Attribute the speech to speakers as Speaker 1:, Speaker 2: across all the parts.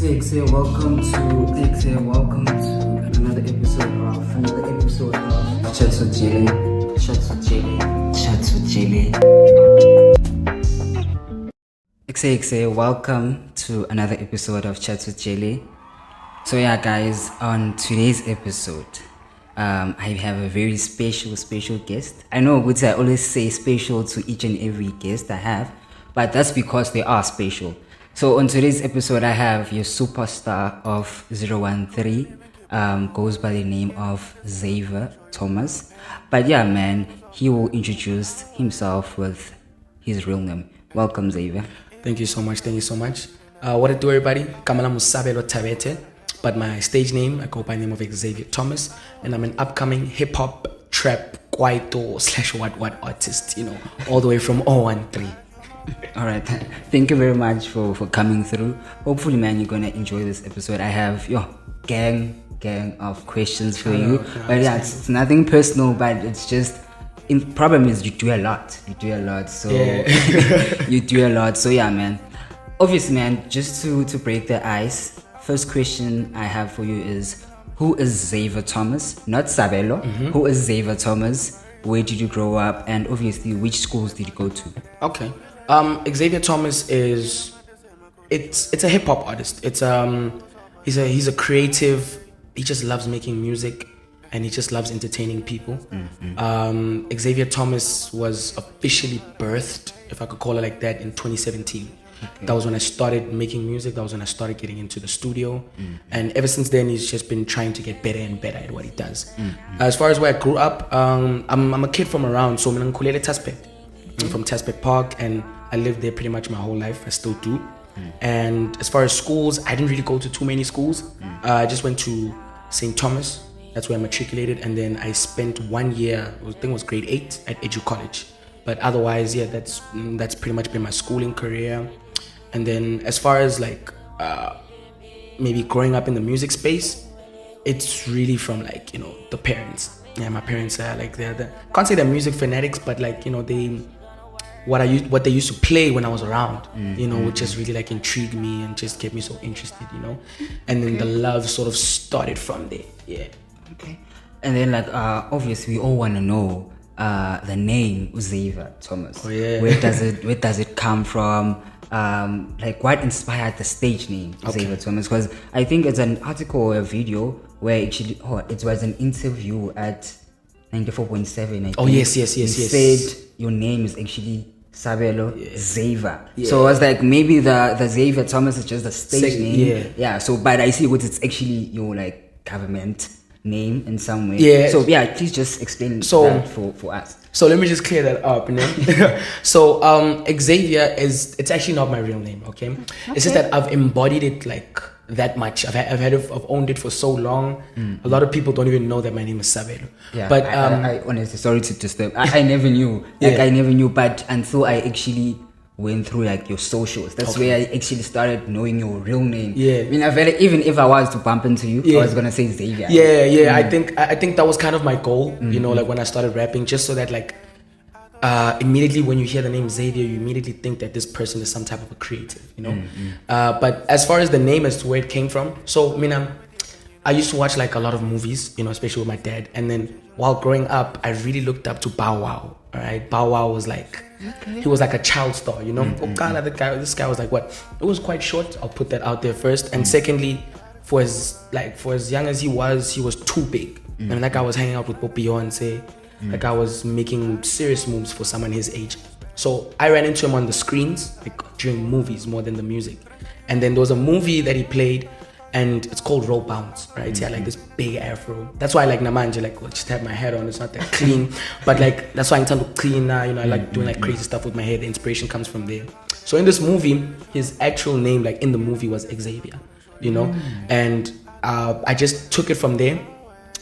Speaker 1: Welcome to another episode of ChatsWithJele. Ekse, welcome to another episode of ChatsWithJele. So yeah, guys, on today's episode, I have a very special guest. I know which I always say special to each and every guest I have, but that's because they are special. So on today's episode, I have your superstar of 013, goes by the name of Xavier Thxmas. But yeah, man, he will introduce himself with his real name. Welcome, Xavier.
Speaker 2: Thank you so much. What it do, everybody? Kamala Sabelo Tabete, but my stage name, I go by the name of Xavier Thxmas, and I'm an upcoming hip-hop, trap, kwaito / what artist, all the way from 013.
Speaker 1: All right, thank you very much for coming through. Hopefully, man, you're gonna enjoy this episode. I have your gang of questions for you. But yeah, it's nothing personal, but it's just problem is you do a lot. So
Speaker 2: yeah.
Speaker 1: You do a lot. So yeah, man. Obviously, man, just to break the ice, first question I have for you is, who is Xavier Thxmas? Not Sabelo. Who is Xavier Thxmas? Where did you grow up? And obviously, which schools did you go to?
Speaker 2: Okay. Xavier Thxmas is it's a hip hop artist. It's he's a creative. He just loves making music, and he just loves entertaining people. Xavier Thxmas was officially birthed, if I could call it like that, in 2017. Okay. That was when I started making music. That was when I started getting into the studio. And ever since then, he's just been trying to get better and better at what he does. As far as where I grew up, I'm a kid from around, so I'm from Taspet Park, and I lived there pretty much my whole life. I still do. And as far as schools, I didn't really go to too many schools. I just went to St. Thomas. That's where I matriculated, and then I spent 1 year, I think it was grade 8 at Edu College. But otherwise, yeah, that's pretty much been my schooling career. And then as far as like maybe growing up in the music space, it's really from like, the parents. Yeah, my parents are like they're can't say they're music fanatics, but like, what they used to play when I was around, would just really like intrigue me and just get me so interested, And then the love sort of started from there. Yeah.
Speaker 1: Okay. And then like obviously we all want to know the name Xavier Thxmas.
Speaker 2: Oh yeah.
Speaker 1: Where does it come from? Like what inspired the stage name Xavier Thxmas? Because I think it's an article or a video where actually it was an interview at 94.7.
Speaker 2: Oh yes.
Speaker 1: You said your name is actually Sabelo Xavier. So I was like, maybe the Xavier Thxmas is just a stage name. Yeah. So but I see what it's actually your like government name in some way. Yeah. So yeah, please just explain that for us.
Speaker 2: So let me just clear that up. So Xavier it's actually not my real name. Okay. It's just that I've embodied it like that much. I've owned it for so long. A lot of people don't even know that my name is Sabelo.
Speaker 1: Yeah, but I honestly, sorry to disturb. I never knew. I never knew. But until I actually went through like your socials, that's where I actually started knowing your real name. Yeah. I mean, even if I was to bump into you, I was gonna say Xavier.
Speaker 2: Yeah. I think that was kind of my goal. Like when I started rapping, just so that like. Immediately when you hear the name Xavier, you immediately think that this person is some type of a creative, But as far as the name, as to where it came from, so I used to watch like a lot of movies, especially with my dad. And then while growing up, I really looked up to Bow Wow. All right, Bow Wow was like, he was like a child star, This guy was like what? It was quite short. I'll put that out there first. And secondly, for as young as he was too big. And that guy was hanging out with Beyonce. Like I was making serious moves for someone his age. So I ran into him on the screens, like during movies more than the music. And then there was a movie that he played, and it's called Roll Bounce, right? He had like this big afro. That's why I like Namanja, like just have my hair on. It's not that clean, but like that's why in terms of clean now, I like doing like crazy stuff with my hair. The inspiration comes from there. So in this movie, his actual name, like in the movie, was Xavier, and I just took it from there.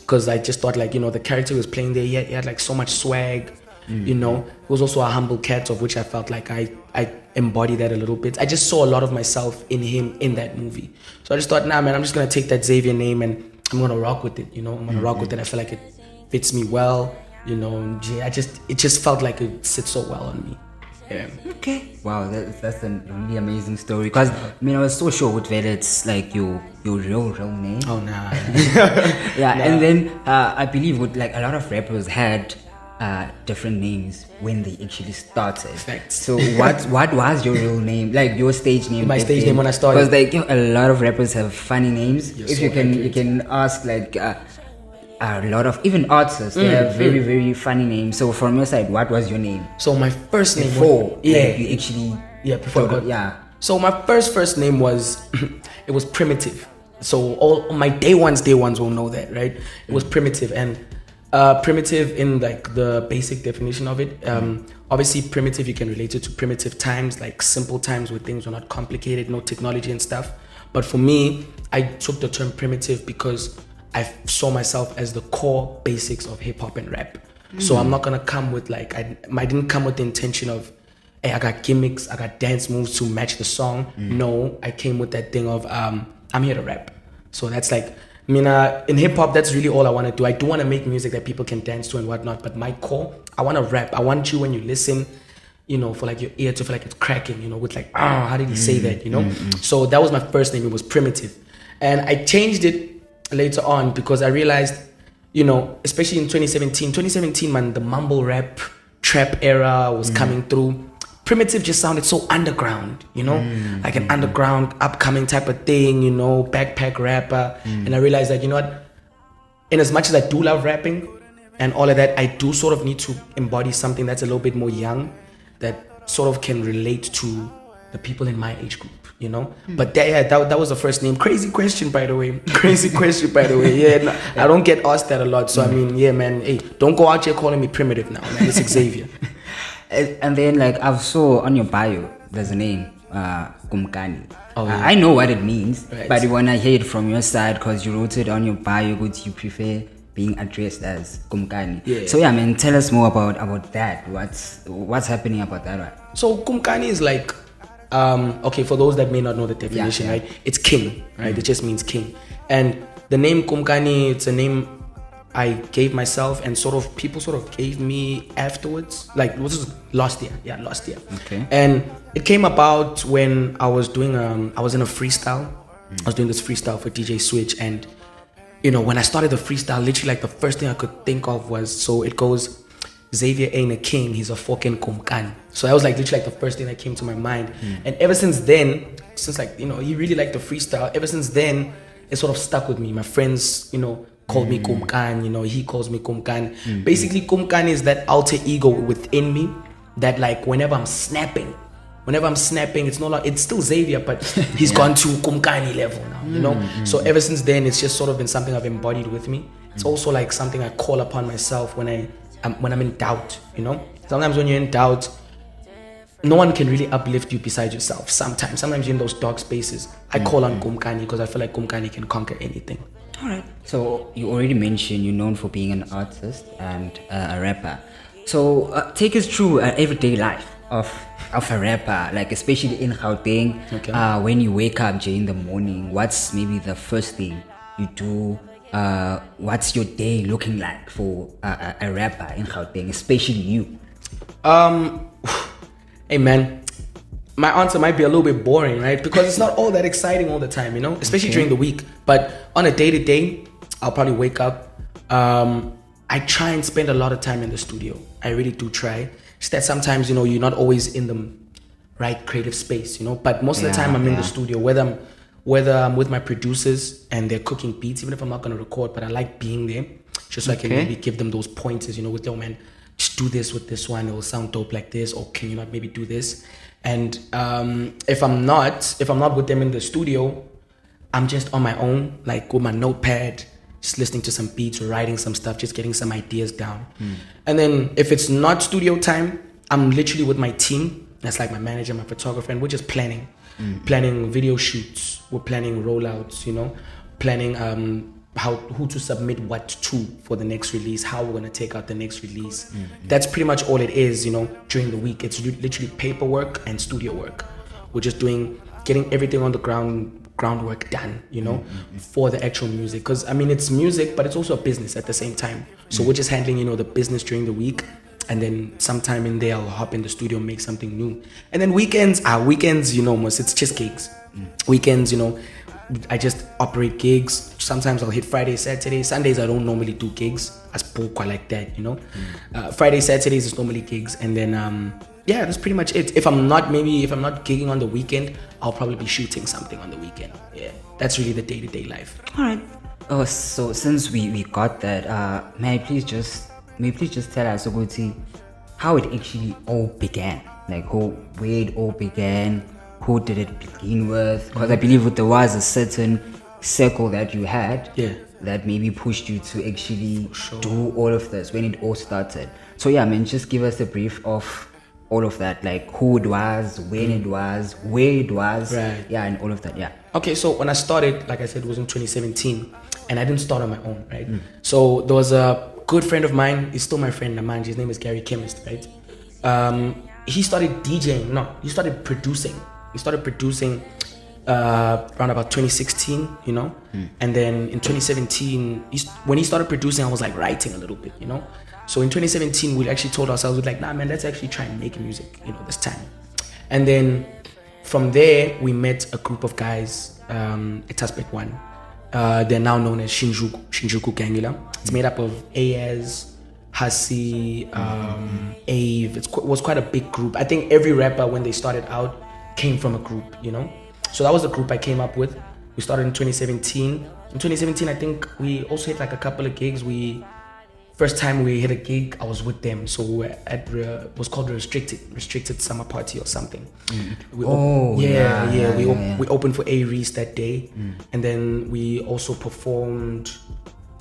Speaker 2: Because I just thought like, the character was playing there, he had like so much swag, He was also a humble cat, of which I felt like I embody that a little bit. I just saw a lot of myself in him in that movie. So I just thought, nah man, I'm just going to take that Xavier name and I'm going to rock with it, I'm going to rock with it. I feel like it fits me well, it just felt like it sits so well on me. Yeah.
Speaker 1: Okay. Wow, that's a really amazing story. Because I mean, I was so sure with Vele it's like your real name.
Speaker 2: Oh nah.
Speaker 1: Yeah, and then I believe with like a lot of rappers had different names when they actually started.
Speaker 2: Facts.
Speaker 1: So what was your real name? Like your stage name?
Speaker 2: My stage name when I started.
Speaker 1: Because like a lot of rappers have funny names.
Speaker 2: You're
Speaker 1: if
Speaker 2: so
Speaker 1: you can
Speaker 2: accurate.
Speaker 1: you can ask like a lot of even artists they have very very funny names. So from your side, what was your name
Speaker 2: So my first name
Speaker 1: before?
Speaker 2: yeah.
Speaker 1: Like, you actually
Speaker 2: Before I got,
Speaker 1: yeah.
Speaker 2: So my first name was it was Primitive. So all my day ones will know that, right? It was Primitive, and primitive in like the basic definition of it. Obviously primitive, you can relate it to primitive times, like simple times where things were not complicated, no technology and stuff. But for me, I took the term primitive because I saw myself as the core basics of hip hop and rap. So I'm not gonna come with like I didn't come with the intention of, hey, I got gimmicks, I got dance moves to match the song. No, I came with that thing of I'm here to rap. So that's like, I mean, in hip hop, that's really all I want to do. I do want to make music that people can dance to and whatnot, but my core, I want to rap. I want you, when you listen, you know, for like your ear to feel like it's cracking, you know, with like, how did he say that, you know? So that was my first name. It was Primitive. And I changed it later on because I realized, you know, especially in 2017, man, the mumble rap, trap era was coming through. Primitive just sounded so underground, you know, like an underground upcoming type of thing, you know, backpack rapper. And I realized that, you know what, in as much as I do love rapping and all of that, I do sort of need to embody something that's a little bit more young, that sort of can relate to the people in my age group, you know. But that was the first name. Crazy question, by the way. Yeah, no, I don't get asked that a lot. So I mean, yeah, man, hey, don't go out here calling me primitive now, man. It's Xavier.
Speaker 1: And then like I saw on your bio there's a name Kumkani.
Speaker 2: Oh, yeah.
Speaker 1: I know what it means,
Speaker 2: Right.
Speaker 1: but when I hear it from your side, because you wrote it on your bio, would you prefer being addressed as Kumkani?
Speaker 2: Yeah.
Speaker 1: So yeah, man, tell us more about that. What's happening about that one?
Speaker 2: So Kumkani is like, okay, for those that may not know the definition,
Speaker 1: Yeah.
Speaker 2: right? It's king, right? It just means king. And the name Kumkani, it's a name I gave myself, and sort of people sort of gave me afterwards. Like, this was last year. Yeah, last year.
Speaker 1: Okay.
Speaker 2: And it came about when I was doing, I was in a freestyle. I was doing this freestyle for DJ Switch, and you know, when I started the freestyle, literally like the first thing I could think of was, so it goes, Xavier ain't a king, he's a fucking Kumkani. So that was like literally like the first thing that came to my mind. And ever since then, since like, you know, he really liked the freestyle, ever since then, it sort of stuck with me. My friends, you know, called me Kumkani, you know, he calls me Kumkani. Basically, Kumkani is that alter ego within me that like whenever I'm snapping, it's no longer, it's still Xavier, but he's gone to Kumkani level now, you know? So ever since then, it's just sort of been something I've embodied with me. It's also like something I call upon myself when I'm in doubt, you know? Sometimes when you're in doubt, no one can really uplift you besides yourself. Sometimes you're in those dark spaces. I call on Kumkani because I feel like Kumkani can conquer anything.
Speaker 1: All right. So you already mentioned you're known for being an artist and a rapper. So take us through everyday life of a rapper, like especially in Gauteng.
Speaker 2: Okay.
Speaker 1: When you wake up during the morning, what's maybe the first thing you do? What's your day looking like for a rapper in Gauteng, especially you?
Speaker 2: Hey man, my answer might be a little bit boring, right? Because it's not all that exciting all the time, you know, especially during the week. But on a day-to-day, I'll probably wake up. I try and spend a lot of time in the studio. I really do try. It's that sometimes, you know, you're not always in the right creative space, you know. But most of the time I'm in the studio, whether I'm with my producers and they're cooking beats, even if I'm not going to record, but I like being there just so I can maybe give them those pointers, you know, with, yo man, just do this with this one, it will sound dope like this, or can you not maybe do this? And if I'm not with them in the studio, I'm just on my own, like with my notepad, just listening to some beats, writing some stuff, just getting some ideas down. And then if it's not studio time, I'm literally with my team. That's like my manager, my photographer, and we're just planning video shoots. We're planning rollouts, you know, planning who to submit what to for the next release, how we're gonna take out the next release. That's pretty much all it is, you know, during the week. It's literally paperwork and studio work. We're just getting everything on the groundwork done, you know, for the actual music. Because I mean, it's music, but it's also a business at the same time. So we're just handling, you know, the business during the week, and then sometime in there I'll hop in the studio and make something new. And then weekends, you know, most it's just gigs. Weekends, you know, I just operate gigs. Sometimes I'll hit Friday, Saturday. Sundays I don't normally do gigs. I spoke quite like that, you know. Friday, Saturdays is normally gigs, and then yeah, that's pretty much it. If I'm not gigging on the weekend, I'll probably be shooting something on the weekend. Yeah, that's really the day-to-day life.
Speaker 1: All right. Oh, so since we got that, may you please just tell us, Oguti, how it actually all began? Like where it all began, who did it begin with? Because I believe there was a certain circle that you had that maybe pushed you to actually do all of this when it all started. So yeah, man, just give us a brief of all of that, like who it was, when it was, where it was,
Speaker 2: right?
Speaker 1: Yeah, and all of that. Yeah.
Speaker 2: Okay, so when I started, like I said, it was in 2017, and I didn't start on my own, right? So there was a good friend of mine. He's still my friend, Namanje. His name is Gary Chemist, right? He started DJing. No, he started producing. Around about 2016, you know. And then in 2017, when he started producing, I was like writing a little bit, you know. So in 2017, we actually told ourselves, we're like, nah, man, let's actually try and make music, you know, this time. And then from there, we met a group of guys, Etaspet One. They're now known as Shinjuku Gangula. It's made up of Ayaz, Hasi, Ave. It was quite a big group. I think every rapper, when they started out, came from a group, you know. So that was the group I came up with. We started in 2017. In 2017, I think we also hit like a couple of gigs. First time we hit a gig, I was with them. So we were at it was called Restricted Summer Party or something. We opened for A-Reese that day, and then we also performed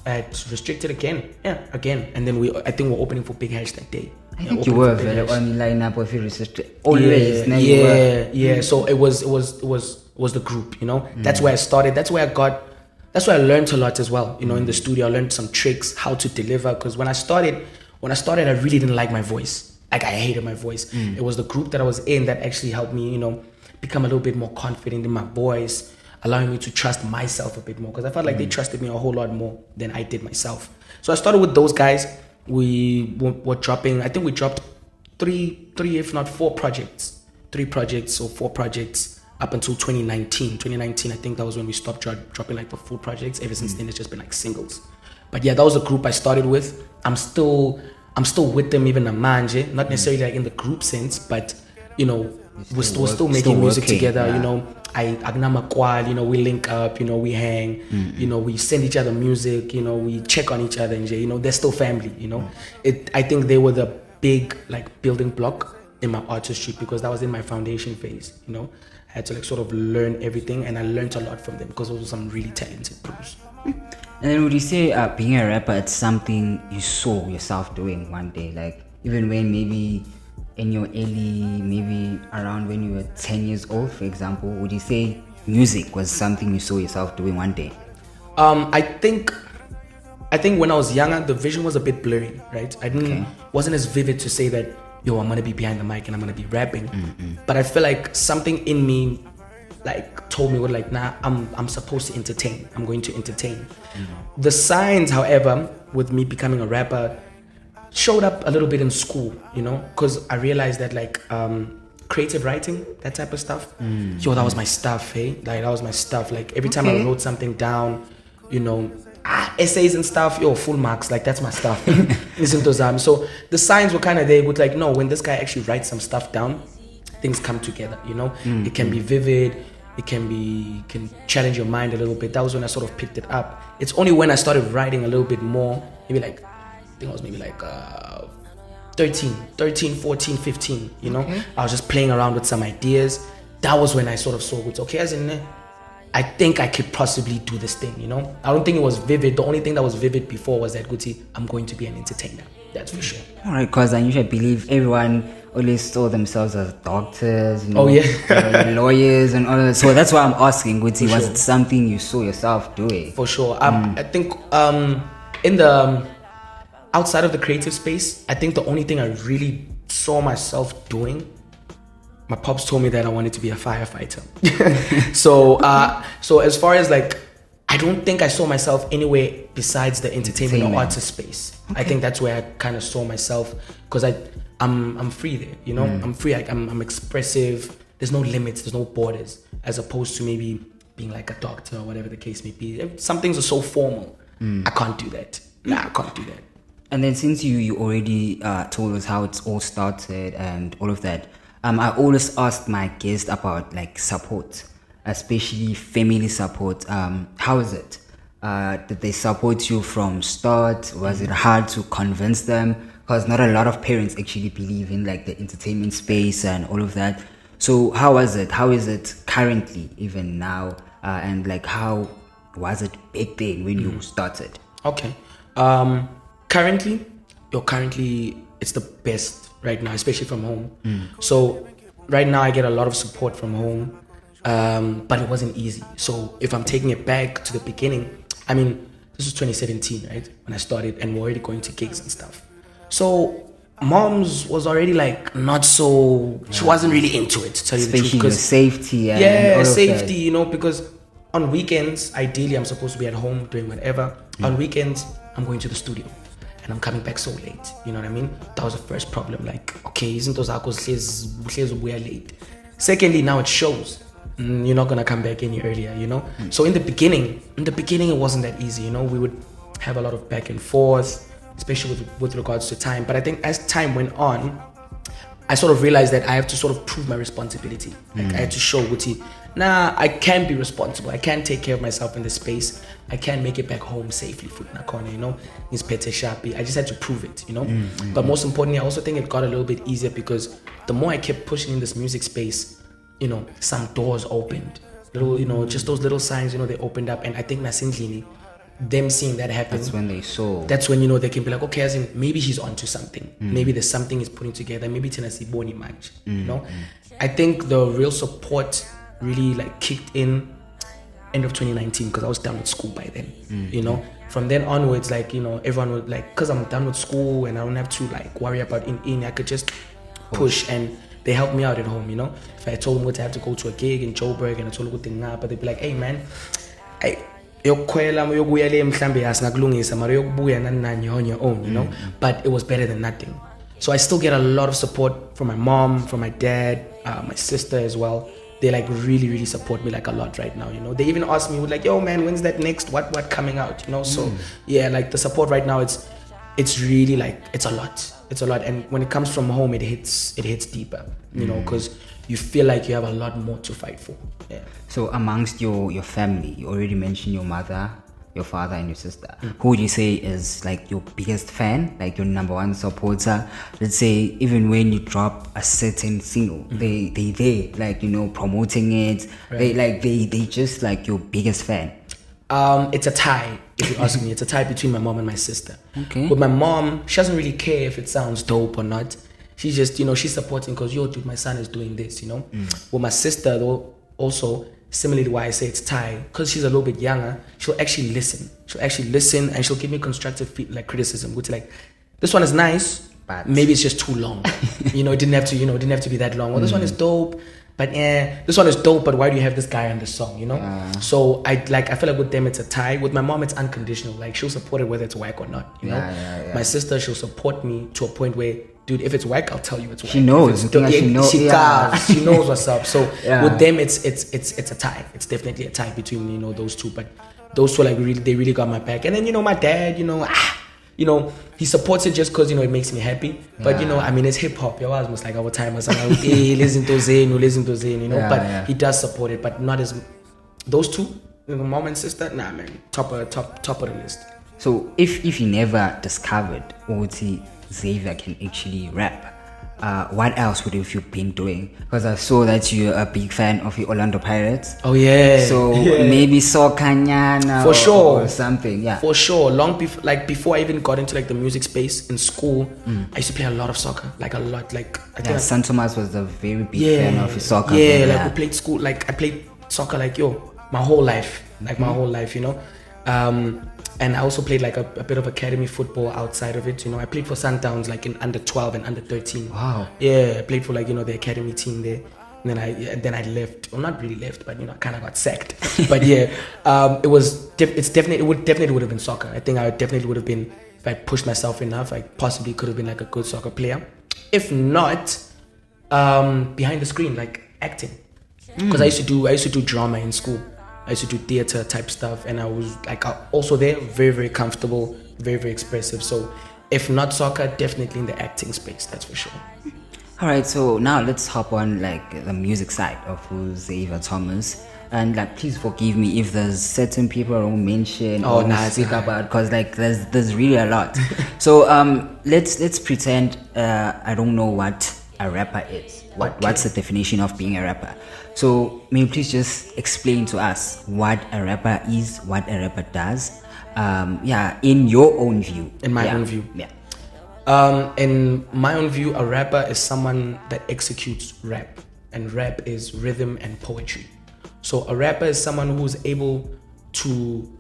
Speaker 2: at Restricted again. And then I think we're opening for Big Hash that day.
Speaker 1: I think you were very on the lineup of Restricted. Always.
Speaker 2: Yeah. So it was the group, you know. That's where I started. That's where I learned a lot as well, you know. In the studio, I learned some tricks, how to deliver. Because when I started, I really didn't like my voice. Like, I hated my voice. It was the group that I was in that actually helped me, you know, become a little bit more confident in my voice, allowing me to trust myself a bit more. Because I felt like they trusted me a whole lot more than I did myself. So I started with those guys. We were dropping, I think we dropped three if not four projects. 3 projects or 4 projects. Up until 2019. 2019, I think that was when we stopped dropping like the full projects. Ever since then, it's just been like singles. But yeah, that was the group I started with. I'm still with them, even Namanje. Not necessarily like in the group sense, but you know, we're still making music together. Yeah. You know, Agnama Kwal, you know, we link up, you know, we hang, you know, we send each other music, you know, we check on each other, and you know, they're still family. You know, I think they were the big like building block in my artistry, because that was in my foundation phase. You know, I had to like sort of learn everything, and I learned a lot from them because those were some really talented crews.
Speaker 1: And then would you say being a rapper, it's something you saw yourself doing one day? Like even when maybe in your early, maybe around when you were 10 years old, for example, would you say music was something you saw yourself doing one day?
Speaker 2: I think when I was younger, the vision was a bit blurry, right? Wasn't as vivid to say that, yo, I'm gonna be behind the mic and I'm gonna be rapping. But I feel like something in me like told me, like, nah, I'm supposed to entertain. I'm going to entertain. The signs, however, with me becoming a rapper showed up a little bit in school, you know, because I realized that like creative writing, that type of stuff, yo, that was my stuff, hey? Like that was my stuff. Like every time I wrote something down, you know, essays and stuff, yo, full marks, like that's my stuff. Listen to them. So the signs were kind of there with like, no, when this guy actually writes some stuff down, things come together, you know. It can be vivid, it can challenge your mind a little bit. That was when I sort of picked it up. It's only when I started writing a little bit more, maybe like, I think I was maybe like 13, 14, 15, you know. I was just playing around with some ideas. That was when I sort of saw it's okay, as in I think I could possibly do this thing, you know. I don't think it was vivid. The only thing that was vivid before was that, Guti, I'm going to be an entertainer. That's for sure.
Speaker 1: All right, because I usually believe everyone always saw themselves as doctors, you know, lawyers and all that. So that's why I'm asking, Guti, was it something you saw yourself doing?
Speaker 2: For sure. I think in the outside of the creative space, I think the only thing I really saw myself doing, my pops told me that I wanted to be a firefighter. So as far as like I don't think I saw myself anywhere besides the entertainment or artist space. I think that's where I kind of saw myself, because I'm free there, you know. I'm free. I'm expressive. There's no limits. There's no borders. As opposed to maybe being like a doctor or whatever the case may be. Some things are so formal. I can't do that. Nah, I can't do that.
Speaker 1: And then since you already told us how it's all started and all of that, I always ask my guests about like support, especially family support. How is it? Did they support you from start? Was it hard to convince them? Because not a lot of parents actually believe in like the entertainment space and all of that. So how was it? How is it currently, even now? And like how was it back then when you started?
Speaker 2: Okay. Currently it's the best right now, especially from home. So right now I get a lot of support from home, but it wasn't easy. So if I'm taking it back to the beginning, I mean, this was 2017, right, when I started, and we're already going to gigs and stuff. So mom's was already like not so, she wasn't really into it, to tell you the truth.
Speaker 1: Especially with safety and all of
Speaker 2: safety,
Speaker 1: that.
Speaker 2: you know, because on weekends, ideally I'm supposed to be at home doing whatever. On weekends, I'm going to the studio and I'm coming back so late, you know what I mean? That was the first problem, like, okay, isn't those akos we are late? Secondly, now it shows. You're not gonna come back any earlier, you know? So in the beginning it wasn't that easy, you know? We would have a lot of back and forth, especially with regards to time. But I think as time went on, I sort of realized that I have to sort of prove my responsibility. Like I had to show Wuti, I can be responsible. I can take care of myself in this space. I can make it back home safely, you know. It's pete sharpie. I just had to prove it, you know. But most importantly, I also think it got a little bit easier because the more I kept pushing in this music space, you know, some doors opened. Little, you know, just those little signs, you know, they opened up. And I think Nasindlini, them seeing that happen,
Speaker 1: That's when they saw.
Speaker 2: That's when, you know, they can be like, okay, as in, maybe he's onto something. Maybe there's something he's putting together. Maybe Tennessee Boni match. You know, I think the real support really like kicked in end of 2019 because I was done with school by then. You know, from then onwards, like, you know, everyone would like, because I'm done with school and I don't have to like worry about in I could just push, and they helped me out at home. You know, if I told them what I have to go to a gig in Joburg and I told them what thing now, but they'd be like, hey man, yokukhwela yokuya le mhlambe asinakulungisa mara yokubuya nani on your own, you know. But it was better than nothing. So I still get a lot of support from my mom, from my dad, my sister as well. They like really support me like a lot right now, you know. They even ask me like, yo man, when's that next what coming out, you know. So yeah, like the support right now, it's really like it's a lot. And when it comes from home, it hits deeper, you know, because you feel like you have a lot more to fight for. Yeah.
Speaker 1: So amongst your family, you already mentioned your mother, your father, and your sister. Who would you say is like your biggest fan, like your number one supporter? Let's say even when you drop a certain single, they like, you know, promoting it. Right. They just like your biggest fan.
Speaker 2: It's a tie, if you ask me. It's a tie between my mom and my sister.
Speaker 1: Okay.
Speaker 2: With my mom, she doesn't really care if it sounds dope or not. She's just, you know, she's supporting because, yo, dude, my son is doing this, you know. With my sister, though, also, similarly to why I say it's tie, because she's a little bit younger, she'll actually listen. And she'll give me constructive criticism, which like, this one is nice, but maybe it's just too long. You know, it didn't have to be that long. Well, this one is dope, but this one is dope, but why do you have this guy on this song, you know? So I feel like with them it's a tie. With my mom, it's unconditional. Like, she'll support it whether it's whack or not, you know? My sister, she'll support me to a point where, dude, if it's whack, I'll tell you it's whack.
Speaker 1: She knows.
Speaker 2: She does. She knows what's up. So with them, it's a tie. It's definitely a tie between, you know, those two. But those two, like, they really got my back. And then, you know, my dad, you know, he supports it just because, you know, it makes me happy. But, you know, I mean, it's hip hop. Yo, almost like our time. I was like, hey, listen to Zayn, you know. But he does support it, but not as those two, you know, mom and sister. Nah, man, top of the list.
Speaker 1: So if you never discovered Oti Xavier can actually rap, what else would have you been doing? Because I saw that you're a big fan of the Orlando Pirates.
Speaker 2: Oh yeah.
Speaker 1: So maybe Sokanyana
Speaker 2: for sure,
Speaker 1: or something. Yeah,
Speaker 2: for sure. Long before I even got into like the music space in school, I used to play a lot of soccer, like a lot. Like I think
Speaker 1: San Thomas was a very big fan of soccer.
Speaker 2: Yeah, like we played school. Like I played soccer like my whole life, you know. And I also played like a bit of academy football outside of it, you know. I played for Sundowns like in under 12 and under 13.
Speaker 1: Wow.
Speaker 2: Yeah, I played for like, you know, the academy team there. then I left. Well, not really left, but I kind of got sacked. But yeah, it would definitely have been soccer. I think I definitely would have been, if I pushed myself enough, I possibly could have been like a good soccer player. If not, behind the screen, like acting, because I used to do drama in school. I used to do theater type stuff, and I was like also there, very, very comfortable, very, very expressive. So if not soccer, definitely in the acting space, that's for sure.
Speaker 1: All right, so now let's hop on like the music side of Xavier Thxmas, and like please forgive me if there's certain people I don't mention or speak about, because like there's really a lot. So let's pretend I don't know what a rapper is. What's the definition of being a rapper? So may you please just explain to us what a rapper is, what a rapper does, in your own view.
Speaker 2: In my own view.
Speaker 1: Yeah.
Speaker 2: In my own view, a rapper is someone that executes rap, and rap is rhythm and poetry. So a rapper is someone who's able to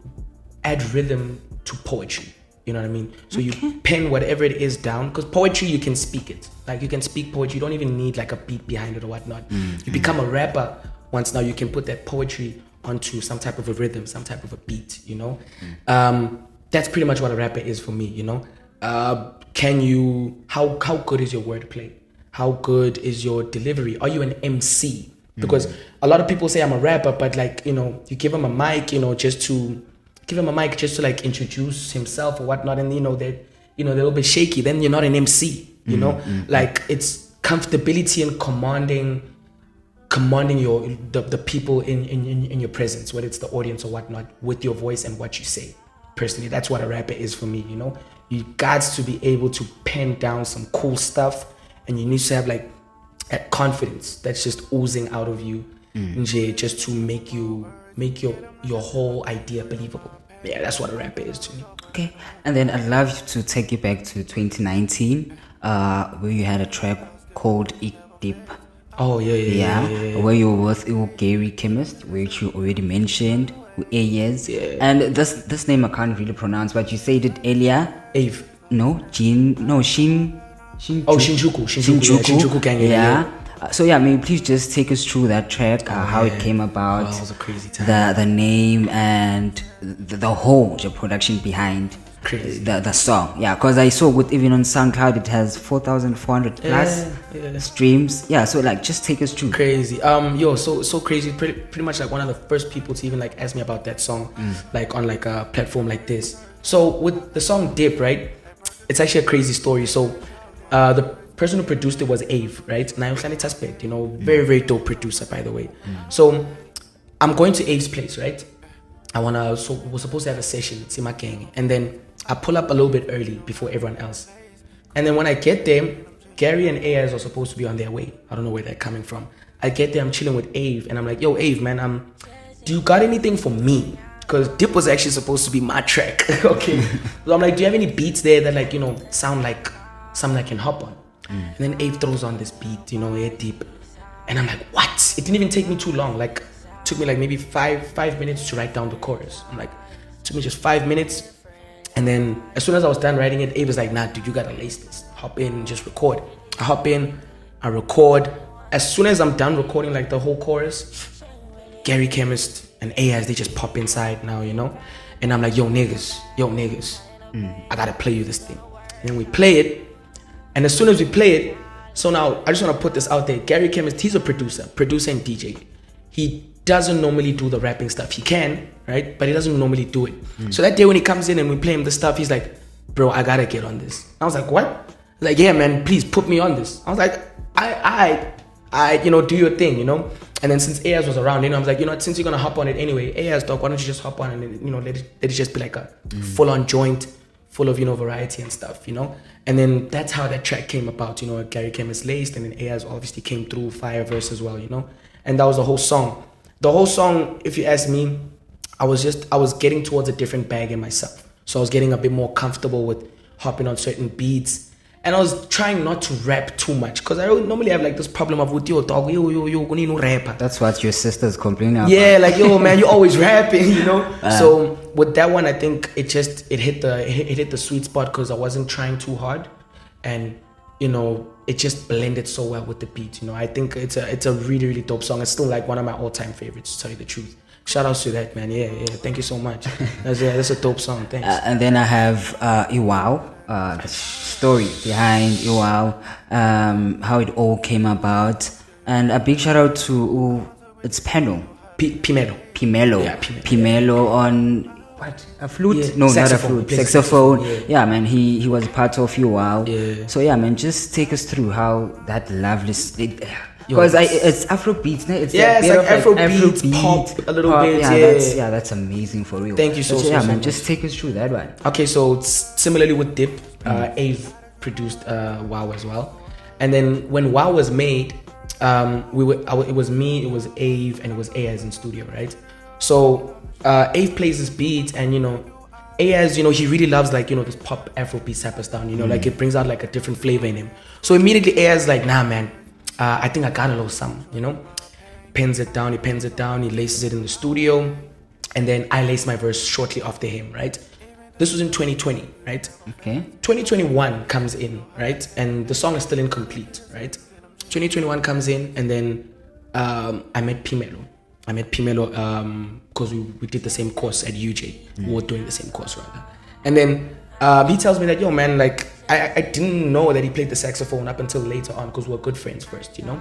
Speaker 2: add rhythm to poetry. You know what I mean? So you pen whatever it is down, because poetry, you can speak it. Like you can speak poetry. You don't even need like a beat behind it or whatnot. You become a rapper once now you can put that poetry onto some type of a rhythm, some type of a beat, That's pretty much what a rapper is for me, how good is your wordplay? How good is your delivery? Are you an MC? Because a lot of people say I'm a rapper, but like, you give him a mic, just to like introduce himself or whatnot, and they're a little bit shaky, then you're not an MC, like it's comfortability and commanding the people in your presence, whether it's the audience or whatnot, with your voice and what you say. Personally, that's what a rapper is for me. You got to be able to pen down some cool stuff, and you need to have like that confidence that's just oozing out of you, just to make your whole idea believable. Yeah, that's what a rapper is to me.
Speaker 1: Okay, and then I'd love to take you back to 2019, where you had a track called Deep.
Speaker 2: Oh yeah.
Speaker 1: Where you were with Gary Chemist, which you already mentioned, with Ayers.
Speaker 2: Yeah.
Speaker 1: And this name I can't really pronounce, but you said it earlier.
Speaker 2: Ave.
Speaker 1: No, Shin.
Speaker 2: Oh, Shinjuku gang.
Speaker 1: Yeah. So may you please just take us through that track, how it came about,
Speaker 2: that was a crazy time.
Speaker 1: The name and the whole production behind the song. Yeah, because I saw even on SoundCloud it has 4,400 plus streams. Yeah, so like just take us through.
Speaker 2: Crazy. So crazy. Pretty much like one of the first people to even like ask me about that song, like on like a platform like this. So with the song Dip, right? It's actually a crazy story. So the person who produced it was Ave, right? Very, very dope producer, by the way. So I'm going to Ave's place, right? We're supposed to have a session, Sima Gang, and then I pull up a little bit early before everyone else. And then when I get there, Gary and Ayers are supposed to be on their way. I don't know where they're coming from. I get there, I'm chilling with Ave, and I'm like, yo, Ave, man, do you got anything for me? Because Dip was actually supposed to be my track. Okay. So I'm like, do you have any beats there that like, sound like something I can hop on? And then Ave throws on this beat, Deep. And I'm like, what? It didn't even take me too long. Like, it took me like maybe five minutes to write down the chorus. I'm like, it took me just 5 minutes. And then as soon as I was done writing it, Ave was like, nah, dude, you gotta lace this. Hop in and just record. I hop in, I record. As soon as I'm done recording like the whole chorus, Gary Chemist and Ayaz, they just pop inside now, And I'm like, yo niggas, I gotta play you this thing. And then we play it. And as soon as we play it, so now I just want to put this out there. Gary Chemist, he's a producer and DJ. He doesn't normally do the rapping stuff. He can, right? But he doesn't normally do it. So that day when he comes in and we play him the stuff, he's like, bro, I gotta get on this. I was like, what? He's like, yeah, man, please put me on this. I was like, I do your thing, And then since Ayaz was around, I was like, since you're gonna hop on it anyway, Ayaz, dog, why don't you just hop on and then, let it just be like a full-on joint, full of, variety and stuff, And then that's how that track came about, Gary Chemist laced, and then Ayaz obviously came through, fire verse as well, And that was the whole song. The whole song, if you ask me, I was getting towards a different bag in myself. So I was getting a bit more comfortable with hopping on certain beats. And I was trying not to rap too much, because I don't normally have like this problem of with yo dog, yo, need no rapper.
Speaker 1: That's what your sisters complain about.
Speaker 2: Yeah, like yo man, you always rapping, So with that one, I think it hit the sweet spot, because I wasn't trying too hard, and you know, it just blended so well with the beat. You know, I think it's a really, really dope song. It's still like one of my all-time favorites, to tell you the truth. Shout outs to that, man. Yeah. Thank you so much. That's a dope song. Thanks.
Speaker 1: And then I have Iwao, the story behind Iwao, how it all came about, and a big shout out to it's Peno.
Speaker 2: Pimelo.
Speaker 1: Yeah, Pimelo on what? A flute?
Speaker 2: Yeah,
Speaker 1: no,
Speaker 2: saxophone.
Speaker 1: not a flute. Saxophone.
Speaker 2: Yeah.
Speaker 1: Man, he was part of Iwao.
Speaker 2: Yeah.
Speaker 1: So yeah, man, just take us through how that lovely. Because it's Afrobeats, no? It's
Speaker 2: it's like Afrobeats, pop a little bit.
Speaker 1: That's amazing for real.
Speaker 2: Thank you so
Speaker 1: man,
Speaker 2: much.
Speaker 1: just take us through that one.
Speaker 2: Okay, so similarly with Dip, Ave produced Wow as well, and then when Wow was made, it was me, it was Ave, and it was Ayaz in studio, right? So Ave plays this beat, and you know, Ayaz, you know, he really loves like, you know, this pop Afrobeat type of stuff, you know, like it brings out like a different flavor in him. So immediately Ayaz like, nah, man. I think I got a little something, you know. He pens it down, he laces it in the studio, and then I lace my verse shortly after him, right? This was in 2020, right?
Speaker 1: Okay.
Speaker 2: 2021 comes in, right? And the song is still incomplete, right? 2021 comes in, and then I met Pimelo because we did the same course at UJ. We were doing the same course, rather. And then he tells me that, yo, man, like, I didn't know that he played the saxophone up until later on because we were good friends first, you know?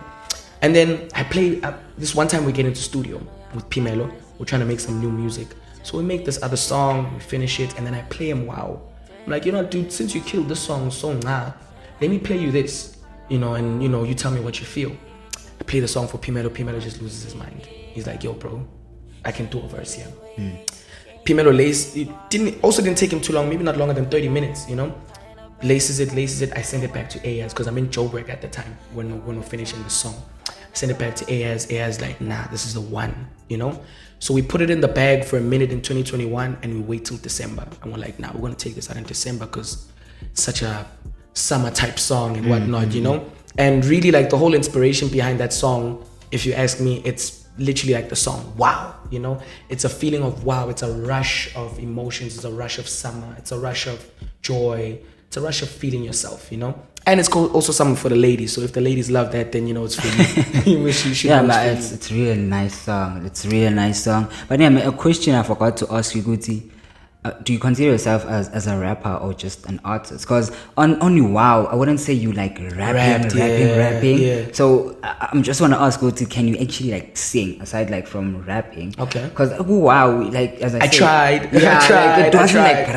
Speaker 2: And then I played, this one time we get into studio with Pimelo. We're trying to make some new music. So we make this other song, we finish it, and then I play him Wow. I'm like, you know, dude, since you killed this song so let me play you this, you know, and, you know, you tell me what you feel. I play the song for Pimelo. Pimelo just loses his mind. He's like, yo, bro, I can do a verse here. Pimelo it didn't take him too long, maybe not longer than 30 minutes, you know? Laces it, I send it back to Ayaz because I'm in Joburg at the time when we're finishing the song. I send it back to Ayaz like, nah, this is the one, you know? So we put it in the bag for a minute in 2021 and we wait till December. And we're like, nah, we're gonna take this out in December because it's such a summer type song and whatnot, you know? And really like the whole inspiration behind that song, if you ask me, it's literally like the song Wow, you know? It's a feeling of wow, it's a rush of emotions, it's a rush of summer, it's a rush of joy, it's a rush of feeling yourself, you know? And it's also something for the ladies. So if the ladies love that, then you know it's for you. You wish you should.
Speaker 1: Yeah, but it's really a nice song. It's really a nice song. But yeah, a question I forgot to ask you, Guti. Do you consider yourself as a rapper or just an artist? Because on Wow, I wouldn't say you like rapping.
Speaker 2: Yeah.
Speaker 1: So I'm just want to ask, Guti, can you actually like sing aside like from rapping?
Speaker 2: Okay.
Speaker 1: Because Wow, like as I said,
Speaker 2: tried.
Speaker 1: Yeah,
Speaker 2: I tried.
Speaker 1: Like, it wasn't like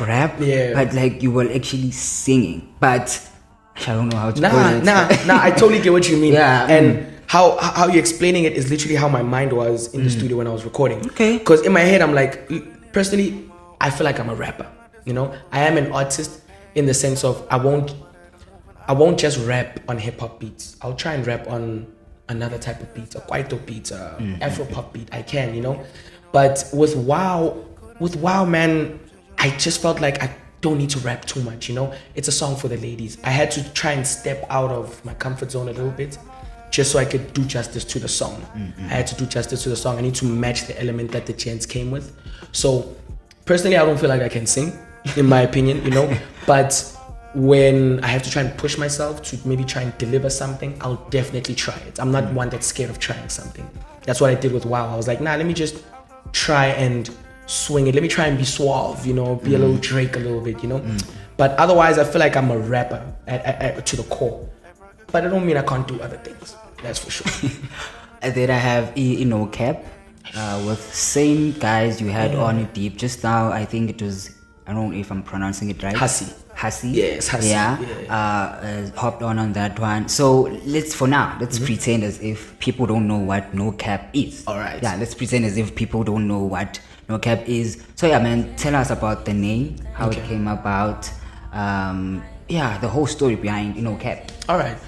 Speaker 1: rap.
Speaker 2: Yeah.
Speaker 1: But like you were actually singing, but I don't know how to put it.
Speaker 2: I totally get what you mean.
Speaker 1: Yeah.
Speaker 2: And how you're explaining it is literally how my mind was in the studio when I was recording.
Speaker 1: Okay.
Speaker 2: Because in my head, I'm like, personally, I feel like I'm a rapper. You know, I am an artist in the sense of I won't just rap on hip hop beats. I'll try and rap on another type of beats, a kwaito beat, Afro pop beat. I can, you know. But with Wow, man, I just felt like I don't need to rap too much, you know. It's a song for the ladies. I had to try and step out of my comfort zone a little bit just so I could do justice to the song. I had to do justice to the song. I need to match the element that the chants came with. So personally, I don't feel like I can sing, in my opinion, you know. But when I have to try and push myself to maybe try and deliver something, I'll definitely try it. I'm not one that's scared of trying something. That's what I did with Wow. I was like, nah, let me just try and swing it. Let me try and be suave, you know, be a little Drake a little bit, you know. But otherwise, I feel like I'm a rapper to the core. But I don't mean I can't do other things. That's for sure.
Speaker 1: And then I have No Cap with same guys you had on Deep just now. I think it was, I don't know if I'm pronouncing it right.
Speaker 2: Hassi.
Speaker 1: Yes, Hassi. Yeah. Hopped on that one. So let's pretend as if people don't know what No Cap is.
Speaker 2: All right.
Speaker 1: Yeah, let's pretend as if people don't know what No Cap is. So yeah, man, tell us about the name, how it came about. The whole story behind No Cap.
Speaker 2: All right.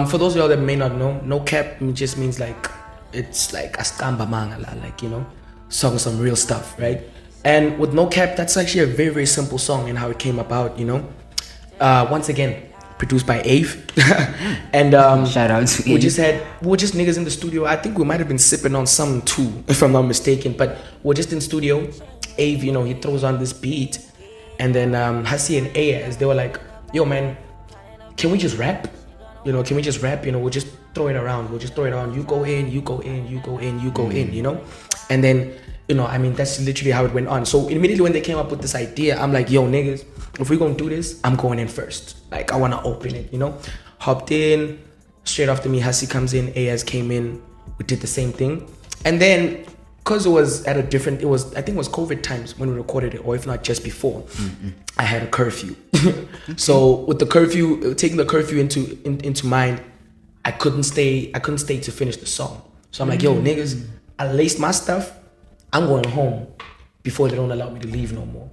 Speaker 2: For those of y'all that may not know, No Cap just means like, it's like a skamba mangala, like, you know, some real stuff, right? And with No Cap, that's actually a very, very simple song and how it came about, you know. Once again, produced by Ave. And
Speaker 1: shout out to
Speaker 2: we were just niggas in the studio. I think we might have been sipping on something too, if I'm not mistaken. But we're just in studio. Ave, you know, he throws on this beat. And then Hassi and Ayaz, they were like, yo man, can we just rap? You know, can we just rap? You know, we'll just throw it around. We'll just throw it around. You go in, you go in, you go in, you go in, you know? And then, you know, I mean, that's literally how it went on. So immediately when they came up with this idea, I'm like, yo, niggas, if we're going to do this, I'm going in first. Like, I want to open it, you know? Hopped in. Straight after me, Hasi comes in. AS came in. We did the same thing. And then, because it was at a different, I think it was COVID times when we recorded it, or if not just before, I had a curfew. So with the curfew, taking the curfew into mind, I couldn't stay to finish the song. So I'm like, yo, niggas, I laced my stuff. I'm going home before they don't allow me to leave no more.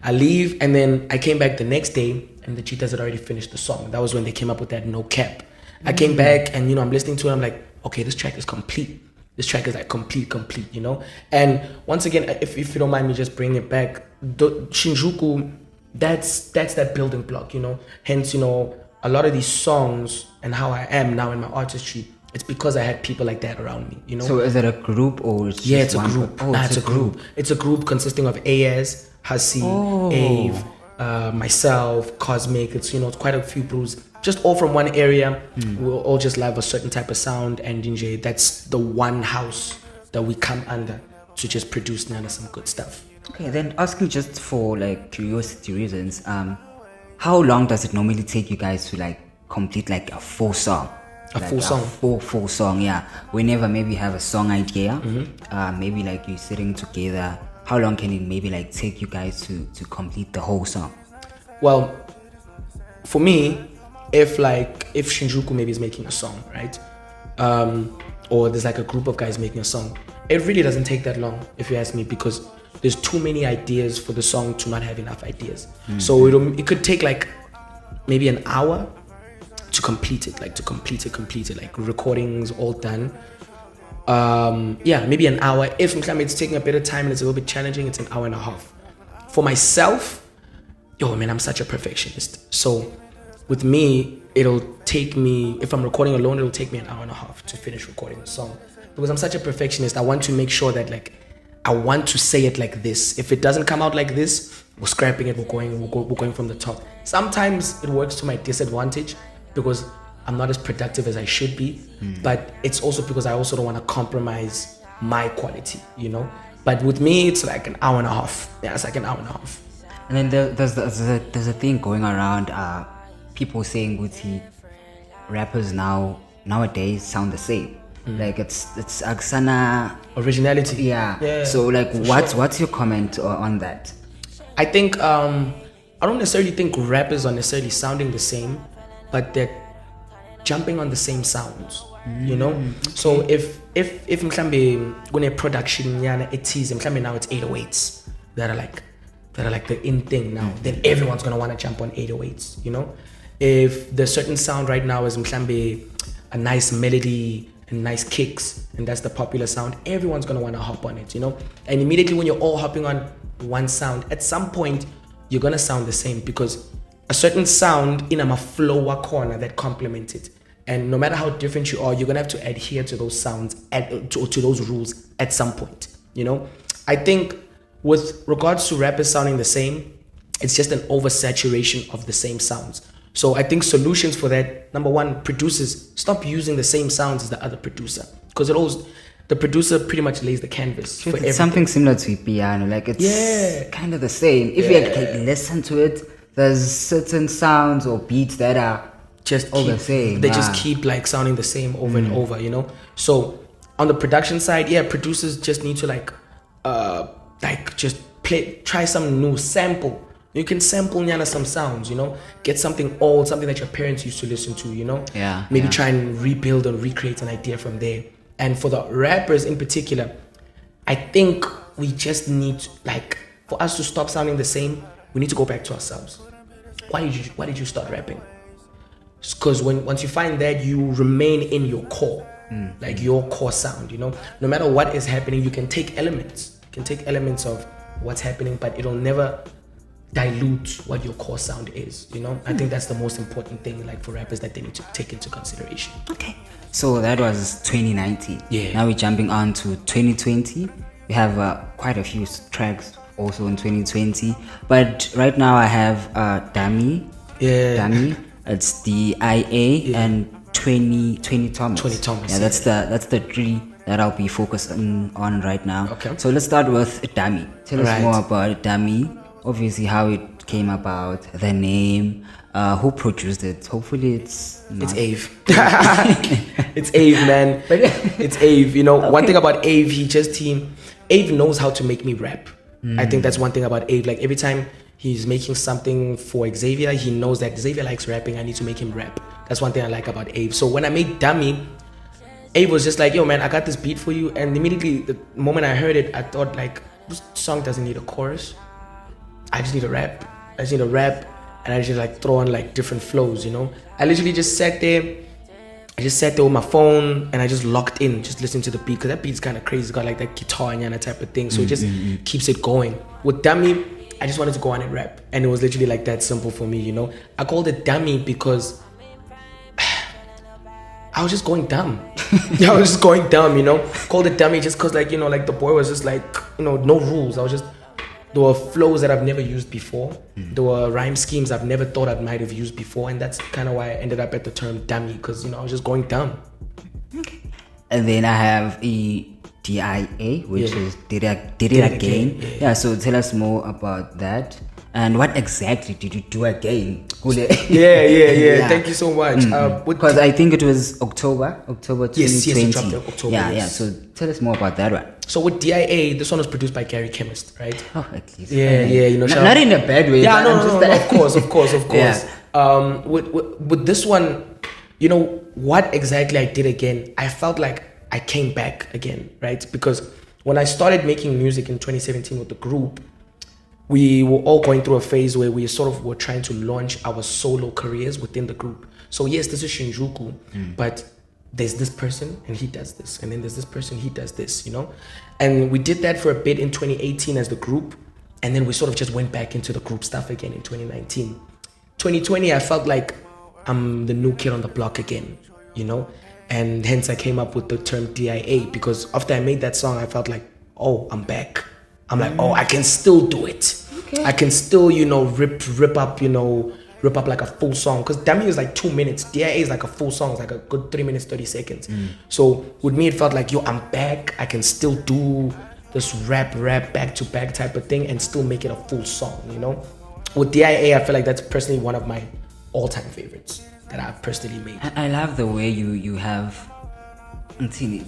Speaker 2: I leave, and then I came back the next day, and the cheetahs had already finished the song. That was when they came up with that no cap. I came back, and, you know, I'm listening to it. I'm like, okay, this track is complete. This track is like complete, you know? And once again, if you don't mind me just bringing it back, Shinjuku, that's that building block, you know? Hence, you know, a lot of these songs and how I am now in my artistry, it's because I had people like that around me, you know?
Speaker 1: So is it a group or it's
Speaker 2: yeah,
Speaker 1: just
Speaker 2: it's a group. It's a group. It's a group consisting of AS, Hasi, Ave, myself, Cosmic. It's, you know, it's quite a few brews. Just all from one area. We'll all just love a certain type of sound, and DJ, that's the one house that we come under to just produce some good stuff.
Speaker 1: Okay, then asking just for like curiosity reasons, how long does it normally take you guys to like complete like a full song? Full song, yeah. Whenever maybe have a song idea, maybe like you're sitting together, how long can it maybe like take you guys to complete the whole song?
Speaker 2: Well, for me, if Shinjuku maybe is making a song, right? Or there's like a group of guys making a song, it really doesn't take that long, if you ask me, because there's too many ideas for the song to not have enough ideas. So it could take like maybe an hour to complete it, like recordings all done. Maybe an hour. If it's taking a bit of time and it's a little bit challenging, it's an hour and a half. For myself, I'm such a perfectionist. So with me, it'll take me, if I'm recording alone, it'll take me an hour and a half to finish recording a song. Because I'm such a perfectionist, I want to make sure that like, I want to say it like this. If it doesn't come out like this, we're scrapping it, we're going from the top. Sometimes it works to my disadvantage because I'm not as productive as I should be, but it's also because I also don't want to compromise my quality, you know? But with me, it's like an hour and a half. Yeah, it's like an hour and a half.
Speaker 1: And then there's a thing going around, people saying Guti rappers nowadays sound the same. Like it's Aksana
Speaker 2: originality.
Speaker 1: Yeah. So like what's your comment on that?
Speaker 2: I think I don't necessarily think rappers are necessarily sounding the same, but they're jumping on the same sounds. You know? So if mhlambe kune production yana it is mhlambe now it's 808s that are like the in thing now, then everyone's gonna want to jump on 808s, you know? If the certain sound right now is mhlambe a nice melody and nice kicks, and that's the popular sound, everyone's gonna want to hop on it, you know? And immediately when you're all hopping on one sound, at some point you're gonna sound the same because a certain sound in a flow corner that complements it. And no matter how different you are, you're gonna have to adhere to those sounds, to those rules at some point, you know? I think with regards to rappers sounding the same, it's just an oversaturation of the same sounds. So I think solutions for that, number one, producers, stop using the same sounds as the other producer. Because the producer pretty much lays the canvas for everything.
Speaker 1: It's something similar to piano, like it's kind of the same. If you listen to it, there's certain sounds or beats that are just all the same.
Speaker 2: They just keep like sounding the same over and over, you know? So on the production side, producers just need to just try some new sample. You can sample Nyana some sounds, you know, get something old, something that your parents used to listen to, you know, maybe try and rebuild and recreate an idea from there. And for the rappers in particular, I think we just need for us to stop sounding the same, we need to go back to ourselves. Why did you start rapping? Because once you find that, you remain in your core, like your core sound, you know, no matter what is happening, you can take elements of what's happening, but it'll never dilute what your core sound is, you know? I think that's the most important thing, like for rappers, that they need to take into consideration.
Speaker 1: Okay. So that was 2019.
Speaker 2: Yeah.
Speaker 1: Now we're jumping on to 2020. We have quite a few tracks also in 2020. But right now I have Dummy.
Speaker 2: Yeah.
Speaker 1: Dummy. It's DIA and 20 Thomas.
Speaker 2: 20 Thomas.
Speaker 1: Yeah, that's the three that I'll be focusing on right now.
Speaker 2: Okay.
Speaker 1: So let's start with Dummy. Tell us
Speaker 2: Right.
Speaker 1: more about Dummy. Obviously, how it came about, the name, who produced it. Hopefully, it's
Speaker 2: Ave. It's Ave, man. It's Ave. You know, one thing about Ave, Ave knows how to make me rap. I think that's one thing about Ave. Like every time he's making something for Xavier, he knows that Xavier likes rapping. I need to make him rap. That's one thing I like about Ave. So when I made Dummy, Ave was just like, yo, man, I got this beat for you. And immediately, the moment I heard it, I thought, like, this song doesn't need a chorus. I just need a rap. And I just like throw on like different flows, you know. I literally just sat there. I just sat there with my phone and I just locked in, just listening to the beat, because that beat's kind of crazy. It's got like that guitar and type of thing, so it just keeps it going. With Dummy, I just wanted to go on and rap, and it was literally like that simple for me, you know. I called it Dummy because I was just going dumb. I was just going dumb, you know. Called it Dummy just because, like, you know, like the boy was just like, you know, no rules. There were flows that I've never used before. There were rhyme schemes I've never thought I might have used before. And that's kind of why I ended up at the term dummy, because, you know, I was just going dumb.
Speaker 1: Okay. And then I have a DIA, which is Did It Again. Yeah, so tell us more about that. And what exactly did you do again?
Speaker 2: Yeah. Thank you so much.
Speaker 1: Because I think it was October 2020.
Speaker 2: Yes, it dropped in October.
Speaker 1: Yeah. So tell us more about that one.
Speaker 2: So with DIA, this one was produced by Gary Chemist, right?
Speaker 1: Oh, at least.
Speaker 2: Yeah, you know.
Speaker 1: Not in a bad way.
Speaker 2: Yeah, no, of course.
Speaker 1: Yeah.
Speaker 2: With this one, you know, what exactly I did again, I felt like I came back again, right? Because when I started making music in 2017 with the group, we were all going through a phase where we sort of were trying to launch our solo careers within the group. So yes, this is Shinjuku, but there's this person and he does this, and then there's this person, he does this, you know. And we did that for a bit in 2018 as the group, and then we sort of just went back into the group stuff again in 2019. 2020, I felt like I'm the new kid on the block again, you know. And hence I came up with the term DIA, because after I made that song, I felt like, oh, I'm back. I'm like, oh, I can still do it. Okay. I can still, you know, rip up like a full song. Because Dummy is like 2 minutes. DIA is like a full song. It's like a good 3 minutes, 30 seconds. So with me, it felt like, yo, I'm back. I can still do this rap back to back type of thing and still make it a full song, you know. With DIA, I feel like that's personally one of my all-time favorites that I've personally made.
Speaker 1: I love the way you have,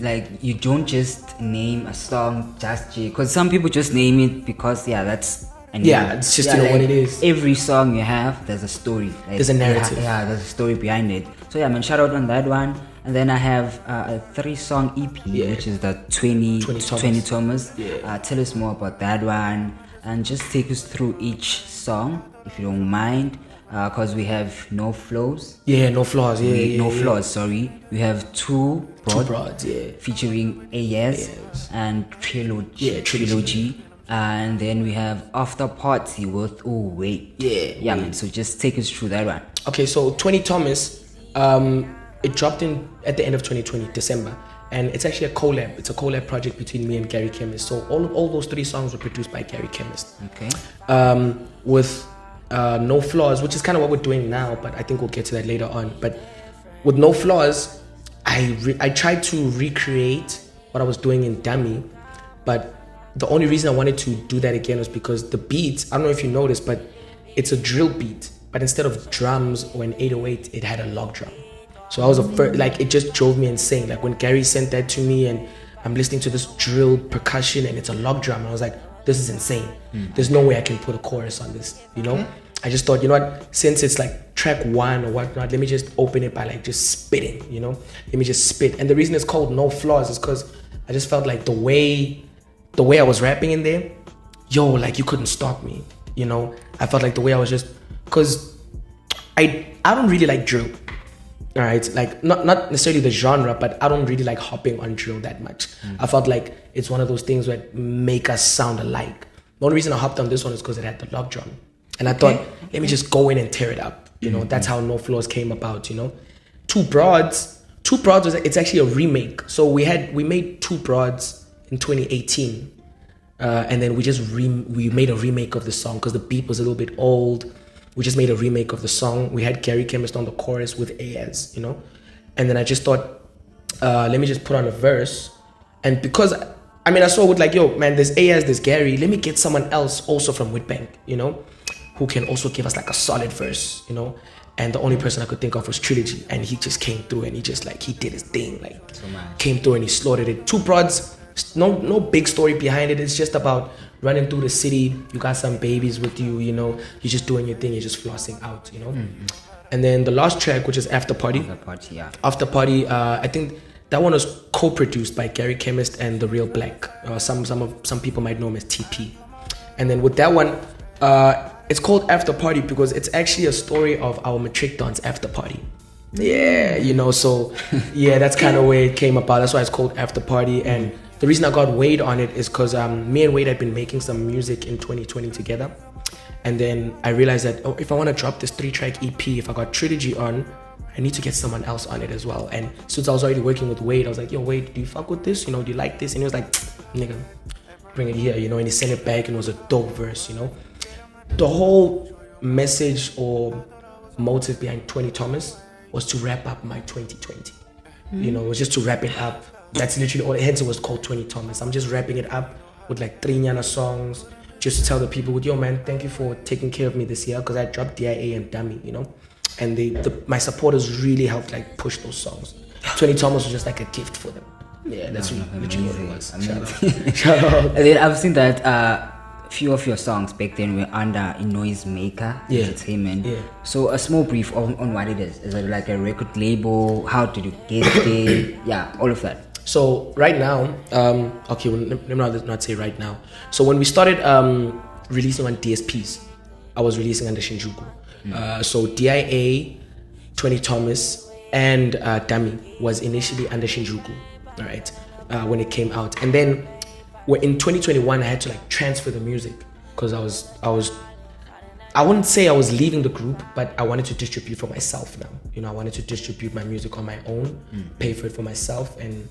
Speaker 1: like, you don't just name a song just because some people just name it because that's
Speaker 2: it's just you know, like, what it is.
Speaker 1: Every song you have, there's a story. Like,
Speaker 2: there's a narrative.
Speaker 1: There's a story behind it. So yeah, man, shout out on that one. And then I have a 3-song EP, which is the 20 Thomas. Yeah. Tell us more about that one and just take us through each song if you don't mind. Because we have no flaws.
Speaker 2: No flaws.
Speaker 1: No flaws. Sorry, we have two broads. Featuring AS and Trilogy. And then we have After Party with Wait. Man. So just take us through that one.
Speaker 2: Okay, so 20 Thomas, it dropped in at the end of 2020, December. And it's actually a collab. It's a collab project between me and Gary Chemist. So all those 3 songs were produced by Gary Chemist.
Speaker 1: Okay.
Speaker 2: With No Flaws, which is kind of what we're doing now, but I think we'll get to that later on. But with No Flaws, I tried to recreate what I was doing in Dummy, but the only reason I wanted to do that again was because the beat, I don't know if you noticed, but it's a drill beat, but instead of drums or an 808, it had a log drum. So I was it just drove me insane. Like when Gary sent that to me and I'm listening to this drill percussion and it's a log drum, and I was like, this is insane. There's no way I can put a chorus on this, you know? I just thought, you know what, since it's like track 1 or whatnot, let me just open it by like just spitting, you know? Let me just spit. And the reason it's called No Flaws is because I just felt like the way I was rapping in there, like you couldn't stop me, you know? I felt like the way I was just, because I don't really like drill. All right, like not necessarily the genre, but I don't really like hopping on drill that much. I felt like it's one of those things that make us sound alike. The only reason I hopped on this one is because it had the log drum, and I thought, let me just go in and tear it up. You know, that's how No Flaws came about. You know, Two Broads it's actually a remake. So we made Two Broads in 2018, and then we made a remake of the song because the beat was a little bit old. we just made a remake of the song. We had Gary Chemist on the chorus with AS, you know. And then I just thought, let me just put on a verse. And because, I mean, I saw with like, yo, man, there's AS, there's Gary. Let me get someone else also from Witbank, you know, who can also give us like a solid verse, you know. And the only person I could think of was Trilogy. And he just came through and he just like, he did his thing. Like, came through and he slaughtered it. 2 Broads, no big story behind it. It's just about running through the city. You got some babies with you, you know. You're just doing your thing. You're just flossing out, you know. Mm-hmm. And then the last track, which is After Party. After Party, I think that one was co-produced by Gary Chemist and The Real Black. Some people might know him as TP. And then with that one, it's called After Party because it's actually a story of our matric dance after party. Yeah, you know, so yeah, that's kind of where it came about. That's why it's called After Party. And the reason I got Wade on it is because me and Wade had been making some music in 2020 together. And then I realized that, oh, if I want to drop this 3-track EP, if I got Trilogy on, I need to get someone else on it as well. And since I was already working with Wade, I was like, yo, Wade, do you fuck with this? You know, do you like this? And he was like, nigga, bring it here, you know. And he sent it back and it was a dope verse, you know. The whole message or motive behind 20 Thomas was to wrap up my 2020. You know, it was just to wrap it up. That's literally all. Hence it was called 20 Thomas. I'm just wrapping it up with like 3 Nyana songs, just to tell the people, yo man, thank you for taking care of me this year, because I dropped DIA and Dummy, you know. And my supporters really helped like push those songs. 20 Thomas was just like a gift for them. Yeah, that's literally what it was. Shout out.
Speaker 1: And then I've seen that few of your songs back then were under Noisemaker Entertainment. Yeah. So a small brief on what it is. Is it like a record label? How did you get there? Yeah, all of that.
Speaker 2: So right now, okay, well, let me not say right now. So when we started releasing on DSPs, I was releasing under Shinjuku. So DIA, 20 Thomas, and Dummy was initially under Shinjuku, all right, when it came out. And then in 2021, I had to like transfer the music because I wouldn't say I was leaving the group, but I wanted to distribute for myself now. You know, I wanted to distribute my music on my own, pay for it for myself, and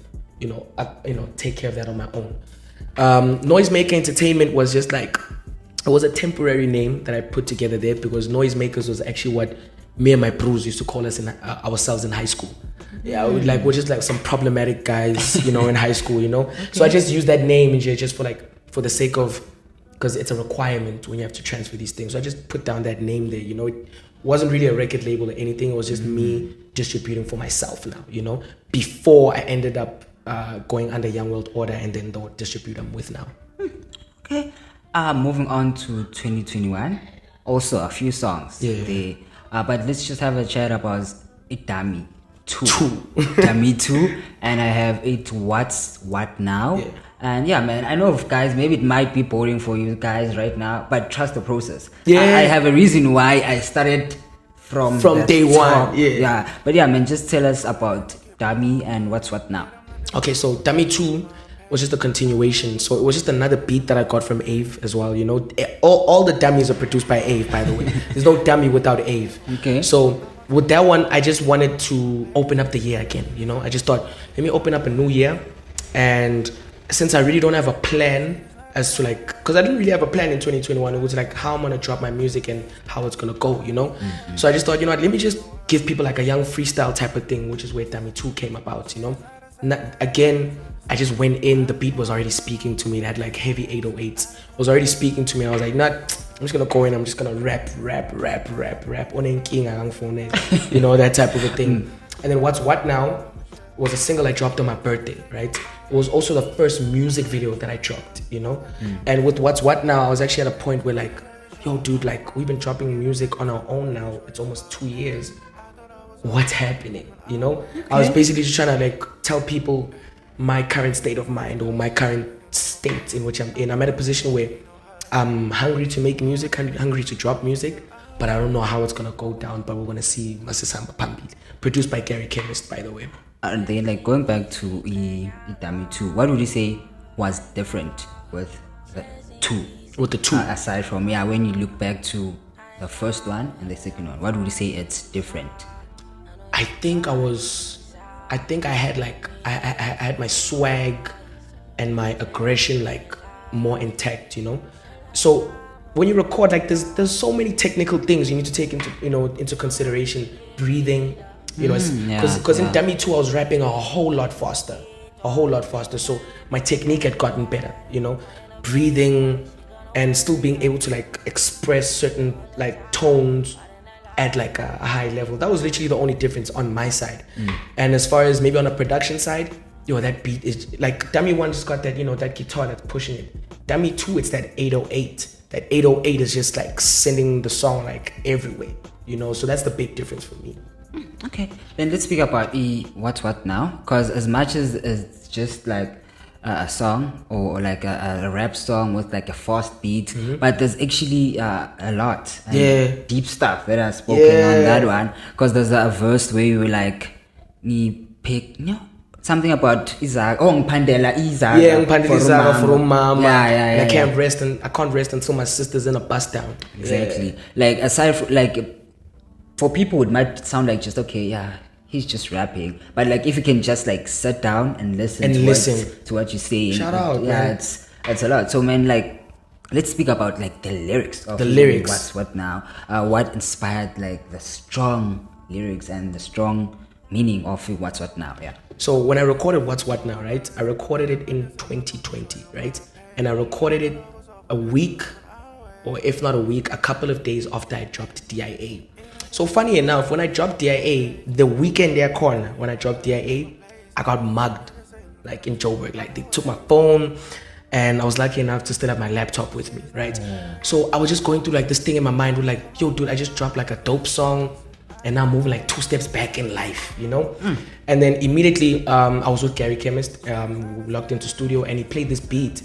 Speaker 2: take care of that on my own. Noisemaker Entertainment was just like, it was a temporary name that I put together there because Noisemakers was actually what me and my bros used to call us ourselves in high school. Yeah, we're just like some problematic guys, you know, in high school, you know. Okay. So I just used that name just for the sake of, because it's a requirement when you have to transfer these things. So I just put down that name there, you know. It wasn't really a record label or anything. It was just me distributing for myself now, you know, before I ended up going under Young World Order and then the distributor I'm with now.
Speaker 1: Okay. Moving on to 2021, also a few songs. Yeah. But let's just have a chat about Dummy 2. Dummy 2. And I have it What's What Now. Yeah. And yeah, man, I know guys, maybe it might be boring for you guys right now, but trust the process. Yeah. I have a reason why I started from
Speaker 2: day one.
Speaker 1: Yeah. But yeah, man, just tell us about Dummy and What's What Now.
Speaker 2: Okay, so Dummy 2 was just a continuation. So it was just another beat that I got from Ave as well, you know. All the dummies are produced by Ave, by the way. There's no dummy without Ave.
Speaker 1: Okay.
Speaker 2: So with that one, I just wanted to open up the year again, you know. I just thought, let me open up a new year. And since I really don't have a plan as to like, because I didn't really have a plan in 2021. It was like how I'm going to drop my music and how it's going to go, you know. Mm-hmm. So I just thought, you know what, let me just give people like a young freestyle type of thing, which is where Dummy 2 came about, you know. Again, I just went in, the beat was already speaking to me. It had like heavy 808s. It was already speaking to me. I was like, I'm just going to go in, I'm just going to rap. You know, that type of a thing. And then What's What Now was a single I dropped on my birthday, right? It was also the first music video that I dropped, you know? And with What's What Now, I was actually at a point where like, yo, dude, like we've been dropping music on our own now. It's almost 2 years. What's happening, you know? Okay. I was basically just trying to like tell people my current state of mind or my current state in which I'm in. I'm at a position where I'm hungry to make music, hungry to drop music, but I don't know how it's gonna go down. But we're gonna see Masisamba Pambi, produced by Gary Chemist, by the way.
Speaker 1: And then like going back to Dummy 2, what would you say was different with the 2?
Speaker 2: With the 2?
Speaker 1: Aside from, when you look back to the first one and the second one, what would you say it's different?
Speaker 2: I think I had my swag and my aggression like more intact, you know. So when you record, like there's so many technical things you need to take into consideration. Breathing, because in Dummy 2 I was rapping a whole lot faster. So my technique had gotten better, breathing and still being able to like express certain like tones at like a high level. That was literally the only difference on my side. And as far as maybe on a production side, that beat is like Dummy 1 just got that, that guitar that's pushing it. Dummy 2, it's that 808. That 808 is just like sending the song like everywhere, so that's the big difference for me.
Speaker 1: Okay, then let's speak about What Now, because as much as it's just like a song or like a rap song with like a fast beat, but there's actually a lot deep stuff that are spoken on that one, because there's a verse where you were like something about Isaac. Ngiphandela Isaac.
Speaker 2: Ngiphandela Isaac for mama.
Speaker 1: Yeah.
Speaker 2: I can't rest until my sister's in a bus down.
Speaker 1: Exactly. Like aside from like, for people it might sound like just he's just rapping, but like if you can just like sit down and listen to what you say.
Speaker 2: Shout out, man.
Speaker 1: It's a lot. So man, like let's speak about like the lyrics of What Now. What inspired like the strong lyrics and the strong meaning of What Now? Yeah.
Speaker 2: So when I recorded What Now, right? I recorded it in 2020, right? And I recorded it a week, or if not a week, a couple of days after I dropped DIA. So funny enough, when I dropped DIA, the weekend there corner, when I dropped DIA, I got mugged, like in Joburg. Like they took my phone, and I was lucky enough to still have my laptop with me, right? So I was just going through like this thing in my mind, with like, yo, dude, I just dropped like a dope song, and now I'm moving like 2 steps back in life, And then immediately, I was with Gary Chemist, we locked into studio, and he played this beat,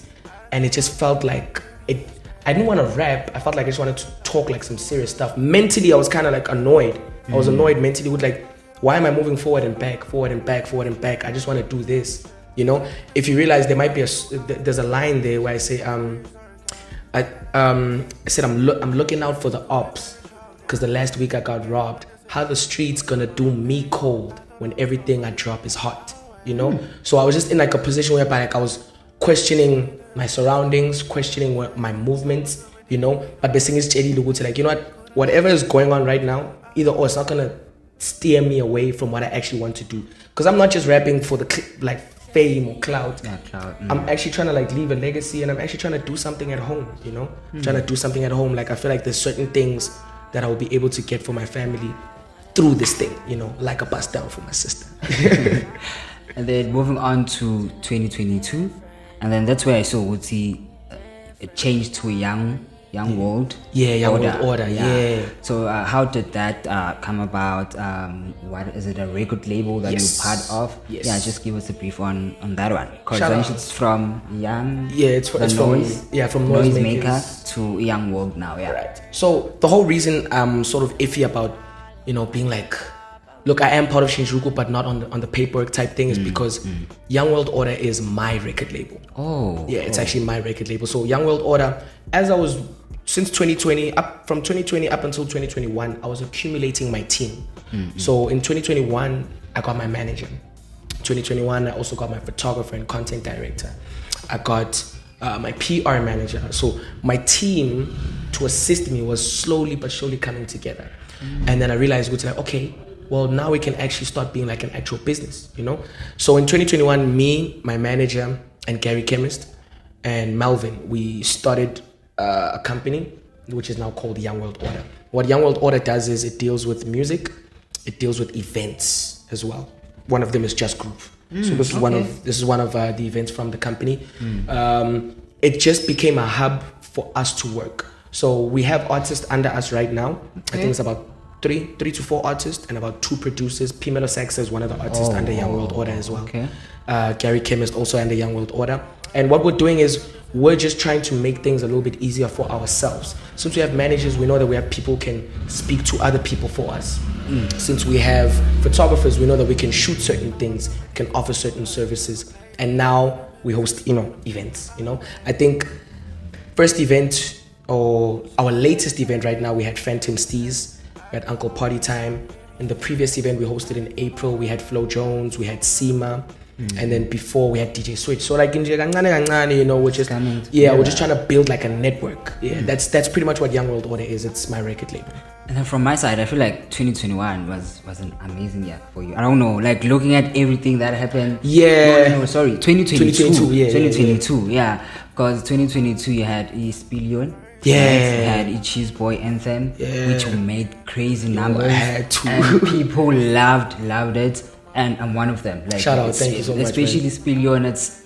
Speaker 2: and it just felt like it. I didn't want to rap. I felt like I just wanted to talk like some serious stuff. Mentally, I was kind of like annoyed. I was annoyed mentally with like, why am I moving forward and back? I just want to do this, If you realize there might be there's a line there where I say, I said I'm looking out for the ops, because the last week I got robbed. How the streets gonna do me cold when everything I drop is hot, So I was just in like a position whereby like I was questioning my surroundings, questioning my movements, But the thing is, like, whatever is going on right now, either or, it's not gonna steer me away from what I actually want to do. Because I'm not just rapping for the like fame or clout. I'm actually trying to like leave a legacy, and I'm actually trying to do something at home, Trying to do something at home. Like I feel like there's certain things that I will be able to get for my family through this thing, like a bus down for my sister.
Speaker 1: And then moving on to 2022, and then that's where I saw it changed to a young world.
Speaker 2: Young World Order. Yeah.
Speaker 1: So how did that come about? What is it, a record label that you're part of?
Speaker 2: Yes.
Speaker 1: Yeah, just give us a brief on that one. Because it's from Young.
Speaker 2: Yeah, it's from
Speaker 1: Noisemaker to Young World now. Yeah.
Speaker 2: Right. So the whole reason I'm sort of iffy about, being like, look, I am part of Shinjuku, but not on the paperwork type thing, is because Young World Order is my record label. It's actually my record label. So Young World Order, since 2020, from 2020 up until 2021, I was accumulating my team. So in 2021, I got my manager. 2021, I also got my photographer and content director. I got my PR manager. So my team to assist me was slowly but surely coming together. And then I realized, like, okay, well, now we can actually start being like an actual business, So in 2021, me, my manager, and Gary Chemist, and Melvin, we started a company which is now called Young World Order. What Young World Order does is it deals with music, it deals with events as well. One of them is Just Groove. So this is one of the events from the company. It just became a hub for us to work. So we have artists under us right now. I think it's about three to four artists and about 2 producers. P. Melo Saxa is one of the artists under Young World Order as well. Gary Chemist also under Young World Order. And what we're doing is we're just trying to make things a little bit easier for ourselves. Since we have managers, we know that we have people who can speak to other people for us. Since we have photographers, we know that we can shoot certain things, can offer certain services. And now we host, events, I think first event, or our latest event right now, we had Phantom Steez, we had Uncle Party Time. In the previous event we hosted in April, we had Flo Jones, we had Sima, And then before we had DJ Switch. So like, you know, we're just, we're just trying to build like a network. Yeah, that's pretty much what Young World Order is. It's my record label.
Speaker 1: And then from my side, I feel like 2021 was an amazing year for you. I don't know, like looking at everything that happened.
Speaker 2: Yeah.
Speaker 1: No, sorry, 2022.
Speaker 2: 2022,
Speaker 1: yeah. Because 2022 you had Spillion.
Speaker 2: Yeah.
Speaker 1: Right? You had Cheese Boy Anthem, which made crazy numbers. And people loved it. And I'm one of them. Like,
Speaker 2: shout out, thank you so much.
Speaker 1: Especially Spillion. It's,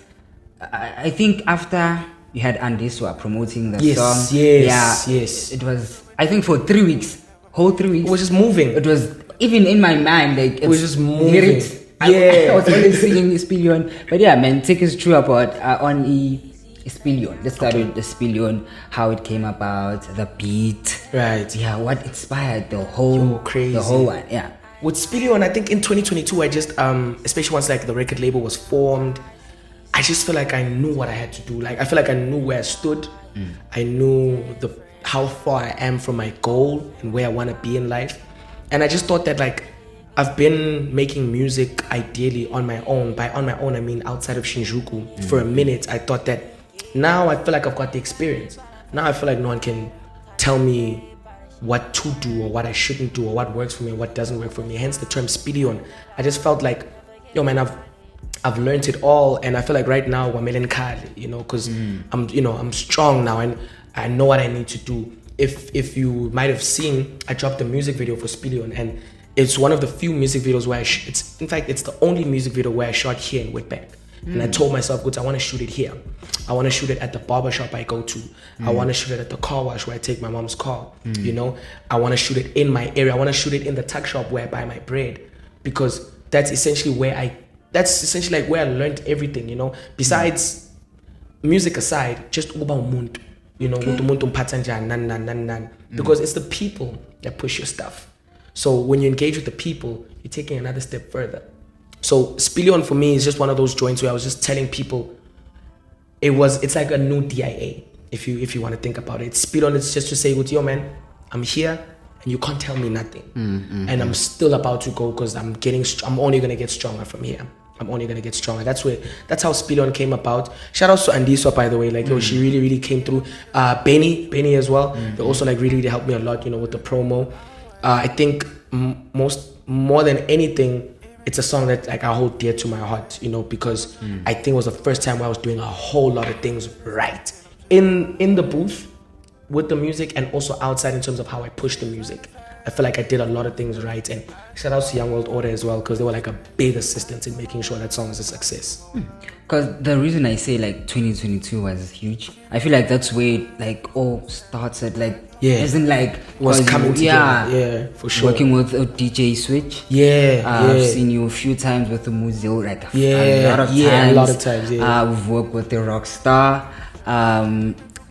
Speaker 1: I think after you had Andiswa promoting the song.
Speaker 2: Yes.
Speaker 1: It was, I think for 3 weeks. Whole 3 weeks.
Speaker 2: It was just moving.
Speaker 1: It was even in my mind, like
Speaker 2: it was just moving.
Speaker 1: I was always singing Spillion. But yeah, man, take us through about on Spillion. Let's start with the Spillion, how it came about, the beat.
Speaker 2: Right.
Speaker 1: Yeah, what inspired the whole
Speaker 2: crazy.
Speaker 1: The whole one. Yeah.
Speaker 2: With Spillion, I think in 2022, I just especially once like the record label was formed, I just feel like I knew what I had to do. Like I feel like I knew where I stood. I knew how far I am from my goal and where I want to be in life. And I just thought that like I've been making music ideally on my own. By on my own, I mean outside of Shinjuku. For a minute, I thought that now I feel like I've got the experience. Now I feel like no one can tell me what to do or what I shouldn't do or what works for me and what doesn't work for me. Hence the term Spillion. I just felt like, yo man, I've learned it all, and I feel like right now I'm Kali, you know, because I'm strong now and I know what I need to do. If you might have seen, I dropped a music video for Spillion, and it's one of the few music videos where it's the only music video where I shot here in Witbank. And I told myself, good, I want to shoot it here. I want to shoot it at the barber shop I go to. I want to shoot it at the car wash where I take my mom's car. You know, I want to shoot it in my area. I want to shoot it in the tuck shop where I buy my bread, because that's essentially where I learned everything. You know, besides music aside, just about umuntu. You know, because it's the people that push your stuff. So when you engage with the people, you're taking another step further. So Spillion for me is just one of those joints where I was just telling people it's like a new DIA, if you want to think about it. Spillion is just to say, yo man, I'm here and you can't tell me nothing. And I'm still about to go because I'm only gonna get stronger from here. I'm only gonna get stronger. That's how Spillion came about. Shout out to Andiswa, by the way. Like, yo, she really came through. Benny as well. They also like really helped me a lot, you know, with the promo. I think more than anything, it's a song that like I hold dear to my heart, you know, because I think it was the first time where I was doing a whole lot of things right in the booth with the music, and also outside in terms of how I push the music. I feel like I did a lot of things right, and shout out to Young World Order as well, because they were like a big assistance in making sure that song is a success.
Speaker 1: Because the reason I say like 2022 was huge, I feel like that's where it like all started, like isn't like
Speaker 2: was coming together, for sure.
Speaker 1: Working with DJ Switch, I've seen you a few times with the Moozile, like a lot of times. We've worked with the Rockstar.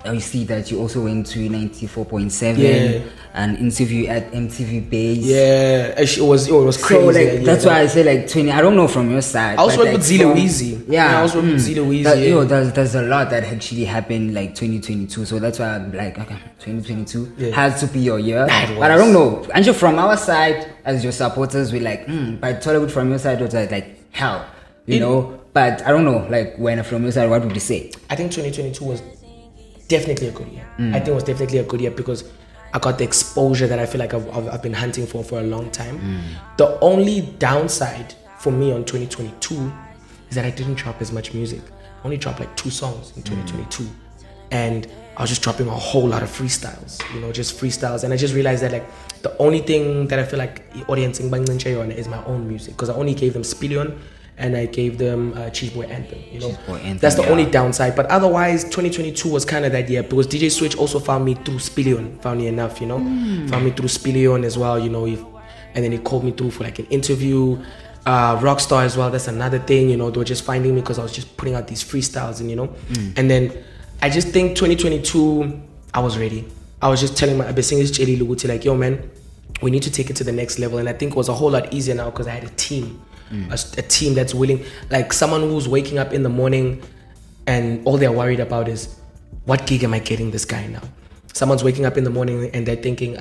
Speaker 1: I see that you also went to 94.7 an interview at MTV Base.
Speaker 2: It was crazy.
Speaker 1: So like that's why I say like 20. I don't know from your side.
Speaker 2: I also worked with Zile. I also worked with Zile.
Speaker 1: There's a lot that actually happened like 2022. So that's why I'm like, okay, 2022 has to be your year. But I don't know. And from our side, as your supporters, we're like, but Tollywood from your side was like hell, you know. But I don't know, like when from your side, what would you say?
Speaker 2: I think 2022 was definitely a good year. I think it was definitely a good year because I got the exposure that I feel like I've been hunting for a long time. The only downside for me on 2022 is that I didn't drop as much music. I only dropped like 2 songs in 2022. And I was just dropping a whole lot of freestyles, you know, just freestyles. And I just realized that like the only thing that I feel like the audience in Bangladesh on is my own music, because I only gave them Spillion and I gave them Cheese Boy Anthem, you know. That's the only downside. But otherwise, 2022 was kind of that year, because DJ Switch also found me through Spillion, funny enough, you know. Found me through Spillion as well, you know. And then he called me through for like an interview. Rockstar as well, that's another thing, you know. They were just finding me because I was just putting out these freestyles, and you know. And then I just think 2022, I was ready. I was just telling my ChatsWithJele like, yo man, we need to take it to the next level. And I think it was a whole lot easier now because I had a team. A team that's willing, like someone who's waking up in the morning and all they're worried about is, what gig am I getting this guy now? Someone's waking up in the morning and they're thinking,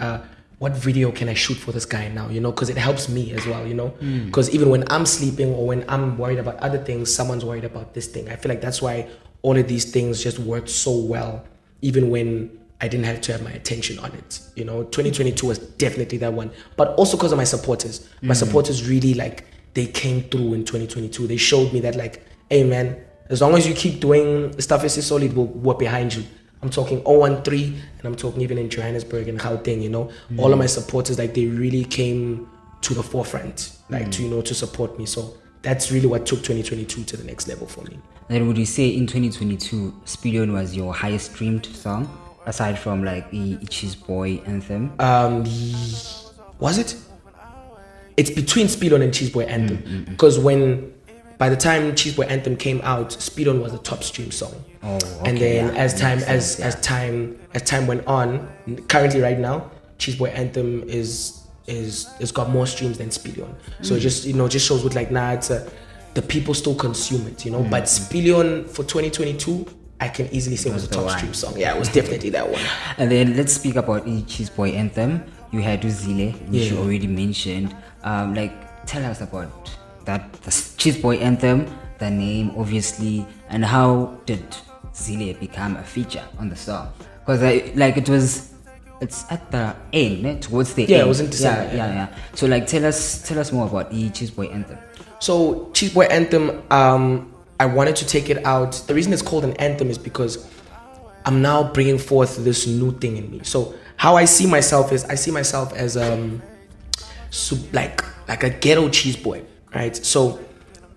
Speaker 2: what video can I shoot for this guy now? You know, because it helps me as well. You know, because even when I'm sleeping or when I'm worried about other things, someone's worried about this thing. I feel like that's why all of these things just worked so well, even when I didn't have to have my attention on it. You know, 2022 was definitely that one, but also because of my supporters. My supporters really like, they came through in 2022. They showed me that like, hey man, as long as you keep doing stuff is solid, we're behind you. I'm talking 013, and I'm talking even in Johannesburg and Gauteng, you know, all of my supporters, like they really came to the forefront, like to, you know, to support me. So that's really what took 2022 to the next level for me.
Speaker 1: Then would you say in 2022, Spion was your highest streamed song? Aside from like the Cheese Boy anthem,
Speaker 2: was it? It's between Speedon and Cheese Boy Anthem, because by the time Cheese Boy Anthem came out, Speedon was the top stream song.
Speaker 1: Oh, okay,
Speaker 2: and then
Speaker 1: yeah,
Speaker 2: as time went on, currently right now, Cheese Boy Anthem is got more streams than Speedon. So it just, you know, just shows with like, it's the people still consume it, you know. But Speedon for 2022, I can easily say was a top stream song. Yeah, it was definitely that one.
Speaker 1: And then let's speak about the Cheese Boy anthem. You had Zile, which you already mentioned. Like, tell us about that, the Cheese Boy anthem, the name, obviously, and how did Zile become a feature on the song? Because it's at the end, towards the end.
Speaker 2: Yeah, it was in December.
Speaker 1: Yeah. So like, tell us more about the Cheese Boy anthem.
Speaker 2: So Cheese Boy anthem, I wanted to take it out. The reason it's called an anthem is because I'm now bringing forth this new thing in me. So how I see myself is, I see myself as like a ghetto cheese boy, right? So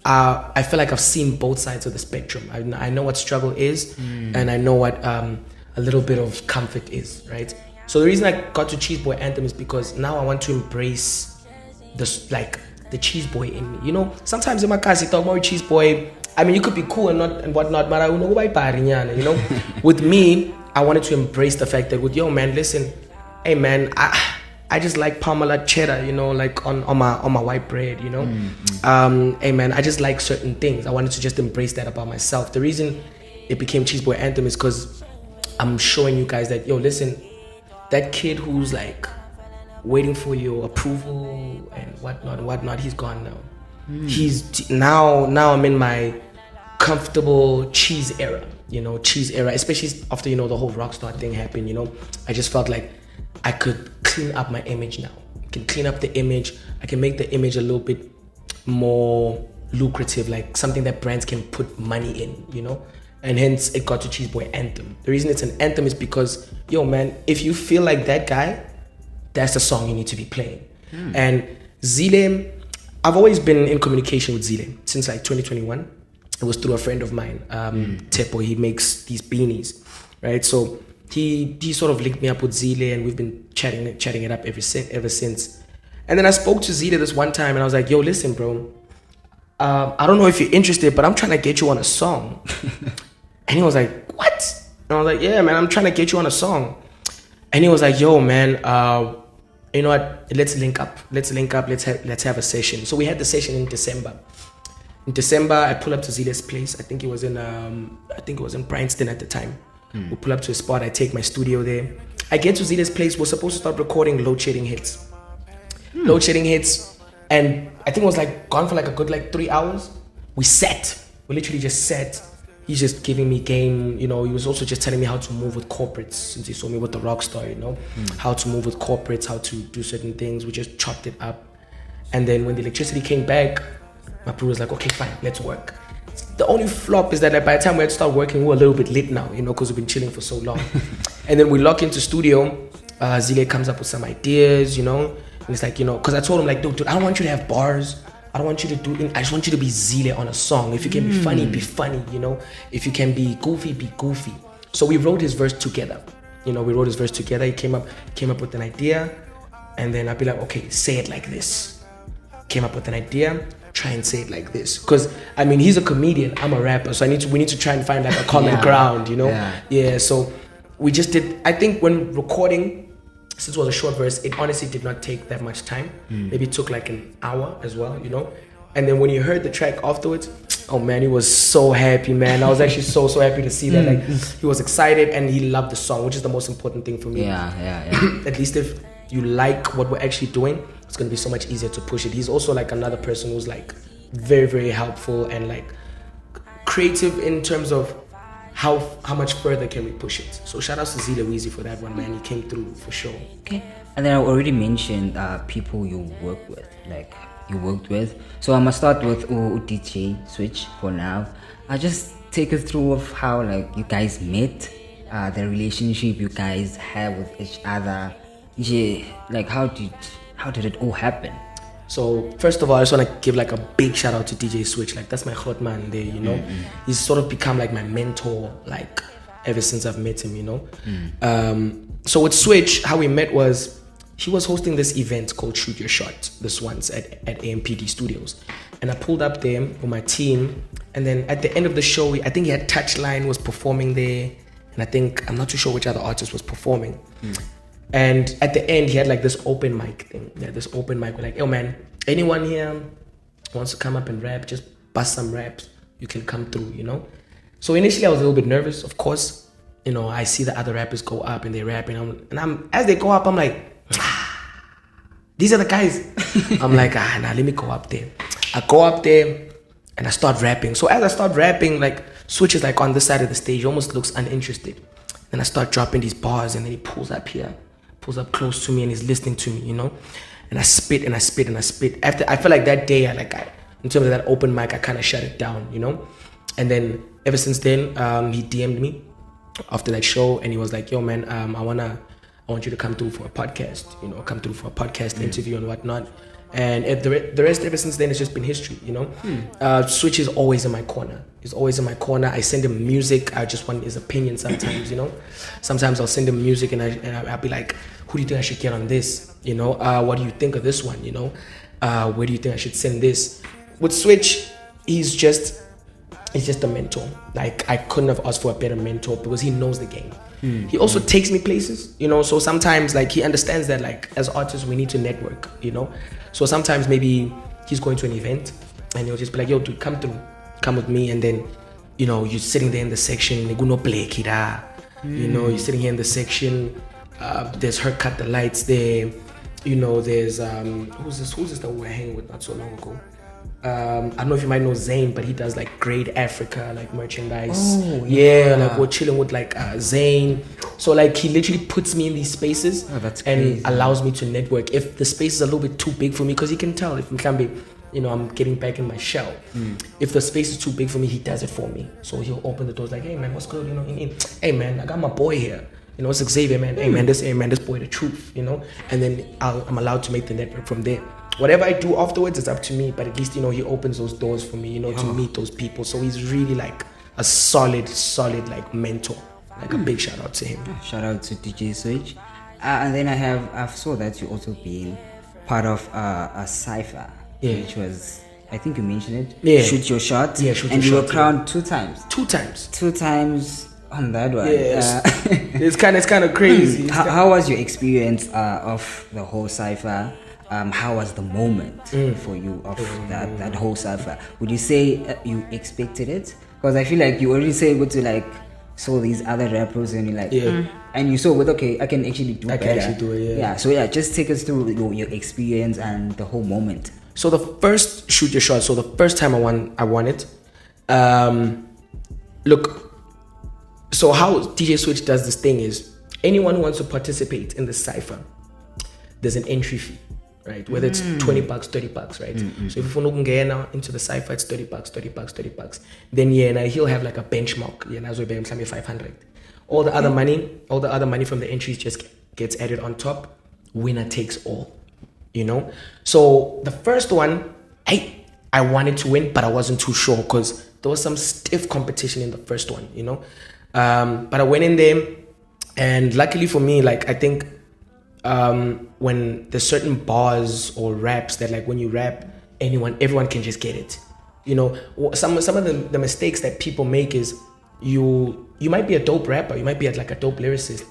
Speaker 2: I feel like I've seen both sides of the spectrum. I know what struggle is, and I know what a little bit of comfort is, right? So the reason I got to Cheese Boy anthem is because now I want to embrace this, like the cheese boy in me. You know, sometimes in my case, you talk about cheese boy. I mean, you could be cool and whatnot, but I don't know why, you know. With me, I wanted to embrace the fact that yo man, listen, hey man, I just like Parmalat cheddar, you know, like on my white bread, you know. Hey man, I just like certain things. I wanted to just embrace that about myself. The reason it became Cheese Boy anthem is because I'm showing you guys that yo, listen, that kid who's like waiting for your approval and whatnot, he's gone now. He's now I'm in my comfortable cheese era, you know, especially after, you know, the whole rockstar thing happened, you know. I just felt like I could clean up my image now. I can clean up the image. I can make the image a little bit more lucrative, like something that brands can put money in, you know. And hence it got to Cheese Boy anthem. The reason it's an anthem is because, yo man, if you feel like that guy, that's the song you need to be playing. And Zile, I've always been in communication with Zile since like 2021. It was through a friend of mine, Tepo. He makes these beanies, right? So he sort of linked me up with Zile, and we've been chatting it up ever since. And then I spoke to Zile this one time, and I was like, yo, listen, bro, I don't know if you're interested, but I'm trying to get you on a song. And he was like, what? And I was like, yeah, man, I'm trying to get you on a song. And he was like, yo, man, you know what? Let's link up. Let's have a session. So we had the session in December. In December, I pull up to Zile's place. I think it was in Bryanston at the time. We pull up to a spot. I take my studio there. I get to Zile's place. We're supposed to start recording load shedding hits. Load shedding hits, and I think it was like gone for like a good like 3 hours. We literally just sat. He's just giving me game, you know. He was also just telling me how to move with corporates, since he saw me with the Rockstar, you know, how to move with corporates, how to do certain things. We just chopped it up, and then when the electricity came back, my bro was like, okay, fine, let's work. The only flop is that like, by the time we had to start working, we were a little bit lit now, you know, because we've been chilling for so long. And then we lock into studio. Zile comes up with some ideas, you know, and it's like, you know, because I told him like, dude, I don't want you to have bars. I don't want you to do it. I just want you to be Zile on a song. If you can be funny, you know. If you can be goofy. So we wrote his verse together. You know, He came up with an idea, and then I'd be like, okay, say it like this. Came up with an idea, try and say it like this. Because I mean, he's a comedian, I'm a rapper, so we need to try and find like a common ground, you know. Yeah. So we just did. I think when recording, since it was a short verse, it honestly did not take that much time. Maybe it took like an hour as well, you know. And then when you heard the track afterwards, oh man, he was so happy, man. I was actually so happy to see that. Like, he was excited and he loved the song, which is the most important thing for me.
Speaker 1: Yeah.
Speaker 2: At least if you like what we're actually doing, it's going to be so much easier to push it. He's also like another person who's like very, very helpful and like creative in terms of how much further can we push it. So shout out to ZLeweezy for that one, man. He came through for sure.
Speaker 1: Okay. And then I already mentioned people you work with, like you worked with. So I'm gonna start with DJ Switch for now. I'll just take us through of how like you guys met, the relationship you guys have with each other. Yeah, like how did it all happen?
Speaker 2: So first of all, I just want to give like a big shout out to DJ Switch. Like that's my hot man there, you know. He's sort of become like my mentor, like ever since I've met him, you know. So with Switch, how we met was he was hosting this event called Shoot Your Shot this once at AMPD Studios, and I pulled up there with my team. And then at the end of the show, I think he had Touchline was performing there, and I think I'm not too sure which other artist was performing. And at the end, he had like this open mic thing. Yeah, this open mic. We're like, yo, man, anyone here wants to come up and rap, just bust some raps, you can come through, you know? So initially, I was a little bit nervous, of course. You know, I see the other rappers go up and they rap, and I'm as they go up, I'm like, these are the guys. I'm like, nah, let me go up there. I go up there and I start rapping. So as I start rapping, like, Switch is like on this side of the stage, he almost looks uninterested. Then I start dropping these bars, and then he pulls up here. Pulls up close to me and he's listening to me, you know, and I spit and I spit and I spit. After I feel like that day, in terms of that open mic, I kind of shut it down, you know. And then ever since then, he DM'd me after that show, and he was like, "Yo, man, I want you to come through for a podcast, you know, come through for a podcast interview and whatnot." And the rest ever since then has just been history, you know. Switch is always in my corner. He's always in my corner. I send him music. I just want his opinion sometimes, you know. Sometimes I'll send him music and I'll be like, who do you think I should get on this? You know, what do you think of this one? You know, where do you think I should send this? With Switch, he's just a mentor. Like, I couldn't have asked for a better mentor because he knows the game. He also takes me places, you know, so sometimes like he understands that like as artists we need to network, you know. So sometimes maybe he's going to an event and he'll just be like, yo, dude, come through, come with me. And then, you know, you're sitting there in the section, you know, you're sitting here in the section, there's Her Cut the Lights there, you know, there's who's this that we were hanging with not so long ago? I don't know if you might know Zane, but he does like Great Africa, like merchandise. Like we're chilling with like Zane. So like he literally puts me in these spaces and allows me to network. If the space is a little bit too big for me, because he can tell if I'm getting back in my shell. If the space is too big for me, he does it for me. So he'll open the doors like, hey man, what's good? You know, hey man, I got my boy here. You know, it's Xavier, man. Hey man, this boy the truth. You know, and then I'm allowed to make the network from there. Whatever I do afterwards is up to me, but at least, you know, he opens those doors for me, you know, to meet those people. So he's really like a solid like mentor. Like a big shout out to him.
Speaker 1: Shout out to DJ Switch. And then I saw that you also been part of a cypher, which was, I think you mentioned it. Yeah. Shoot Your Shot. Yeah, Shoot Your Shot. And you were crowned two times. Two times on that one.
Speaker 2: Yeah, it's kind of crazy.
Speaker 1: How was your experience of the whole cypher? How was the moment for you of that whole cypher? Would you say you expected it? Because I feel like you already say able to like saw these other rappers and you're like, and you saw with I can actually do better. I can actually do it, yeah. So yeah, just take us through your experience and the whole moment.
Speaker 2: So the first Shoot Your Shot. So the first time I won it. Look, so how DJ Switch does this thing is anyone who wants to participate in the cypher, there's an entry fee. Right, whether it's $20, $30, right? So if you want to get now into the cypher, it's $30. Then he'll have like a benchmark. As we pay 500. All the other money from the entries just gets added on top. Winner takes all, you know. So the first one, I wanted to win, but I wasn't too sure because there was some stiff competition in the first one, you know. But I went in there, and luckily for me, like I think. When there's certain bars or raps that like when you rap, everyone can just get it. You know, some of the mistakes that people make is you might be a dope rapper, you might be like a dope lyricist,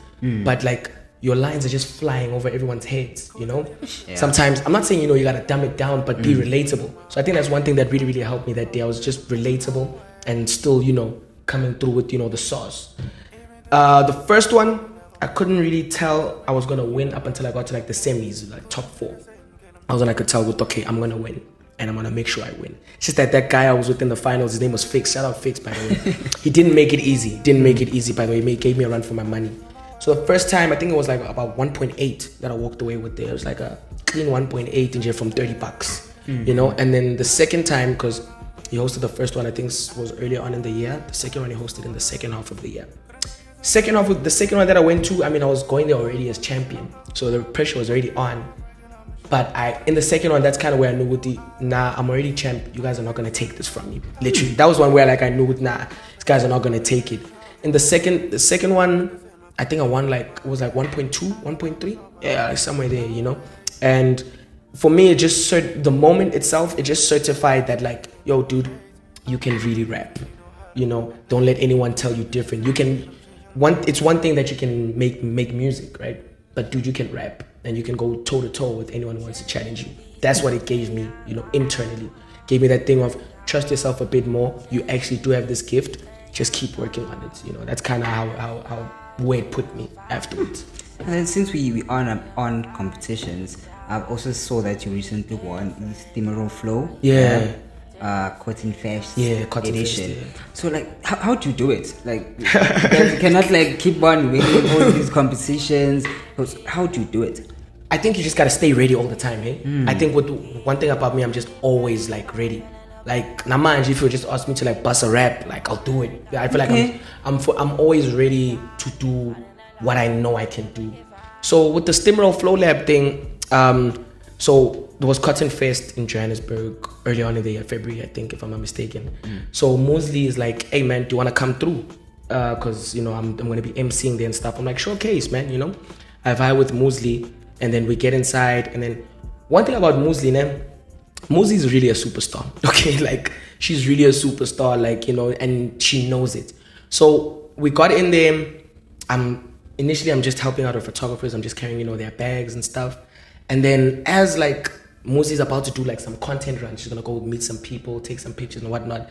Speaker 2: but like your lines are just flying over everyone's heads, you know? Yeah. Sometimes, I'm not saying, you know, you gotta dumb it down, but be relatable. So I think that's one thing that really, really helped me that day. I was just relatable and still, you know, coming through with, you know, the sauce. The first one, I couldn't really tell I was gonna win up until I got to like the semis, like top 4. I was when I could tell with, okay, I'm gonna win and I'm gonna make sure I win. It's just that guy I was with in the finals, his name was Fix. Shout out Fix, by the way. He didn't make it easy. By the way. He gave me a run for my money. So the first time, I think it was like about 1.8 that I walked away with there. It was like a clean 1.8 and from $30, you know. And then the second time, because he hosted the first one, I think was earlier on in the year. The second one he hosted in the second half of the year. The second one that I went to, I mean, I was going there already as champion, so the pressure was already on. But in the second one, that's kind of where I knew I'm already champ. You guys are not gonna take this from me. Literally, that was one where like I knew these guys are not gonna take it. In the second one, I think I won it was like 1.2, 1.3, yeah, like somewhere there, you know. And for me, it just the moment itself, it just certified that like, yo, dude, you can really rap. You know, don't let anyone tell you different. You can. It's one thing that you can make music, right? But dude, you can rap and you can go toe to toe with anyone who wants to challenge you. That's what it gave me, you know, internally. Gave me that thing of trust yourself a bit more. You actually do have this gift. Just keep working on it. You know, that's kind of how where it put me afterwards.
Speaker 1: And then since we are on competitions, I've also saw that you recently won the Stimero Flow.
Speaker 2: Yeah.
Speaker 1: Cotton Fest
Speaker 2: Cotton
Speaker 1: edition.
Speaker 2: Fest, yeah.
Speaker 1: So like, how do you do it? Like, you cannot like keep on winning all these competitions. How do you do it?
Speaker 2: I think you just gotta stay ready all the time, hey? I think one thing about me, I'm just always like ready. Like, mind if you just ask me to like bust a rap, like I'll do it. I feel like I'm always ready to do what I know I can do. So with the Stimero Flow Lab thing, so there was Cotton Fest in Johannesburg early on in the year, February, I think, if I'm not mistaken. So Moozile is like, hey man, do you want to come through? Because, you know, I'm going to be emceeing there and stuff. I'm like, sure case, man, you know. I vibe with Moozile, and then we get inside. And then one thing about Moozile, Moozile is really a superstar, okay? Like, she's really a superstar, like, you know, and she knows it. So we got in there. Initially, I'm just helping out her photographers. I'm just carrying, you know, their bags and stuff. And then as like Moozie's about to do like some content run, she's gonna go meet some people, take some pictures and whatnot.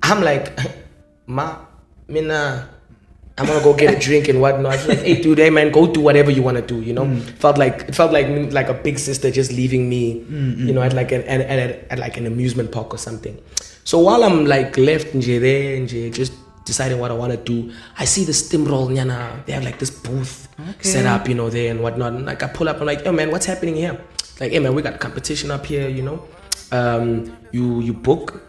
Speaker 2: I'm like, Mina, I'm gonna go get a drink and whatnot. She's like, hey dude, hey man, go do whatever you wanna do, you know? It felt like a big sister just leaving me, you know, at like an amusement park or something. So while I'm like left in there just deciding what I want to do, I see the Stimroll Nyana. They have like this booth set up, you know, there and whatnot. And like I pull up, I'm like, yo man, what's happening here? Like, hey man, we got a competition up here, you know. You book,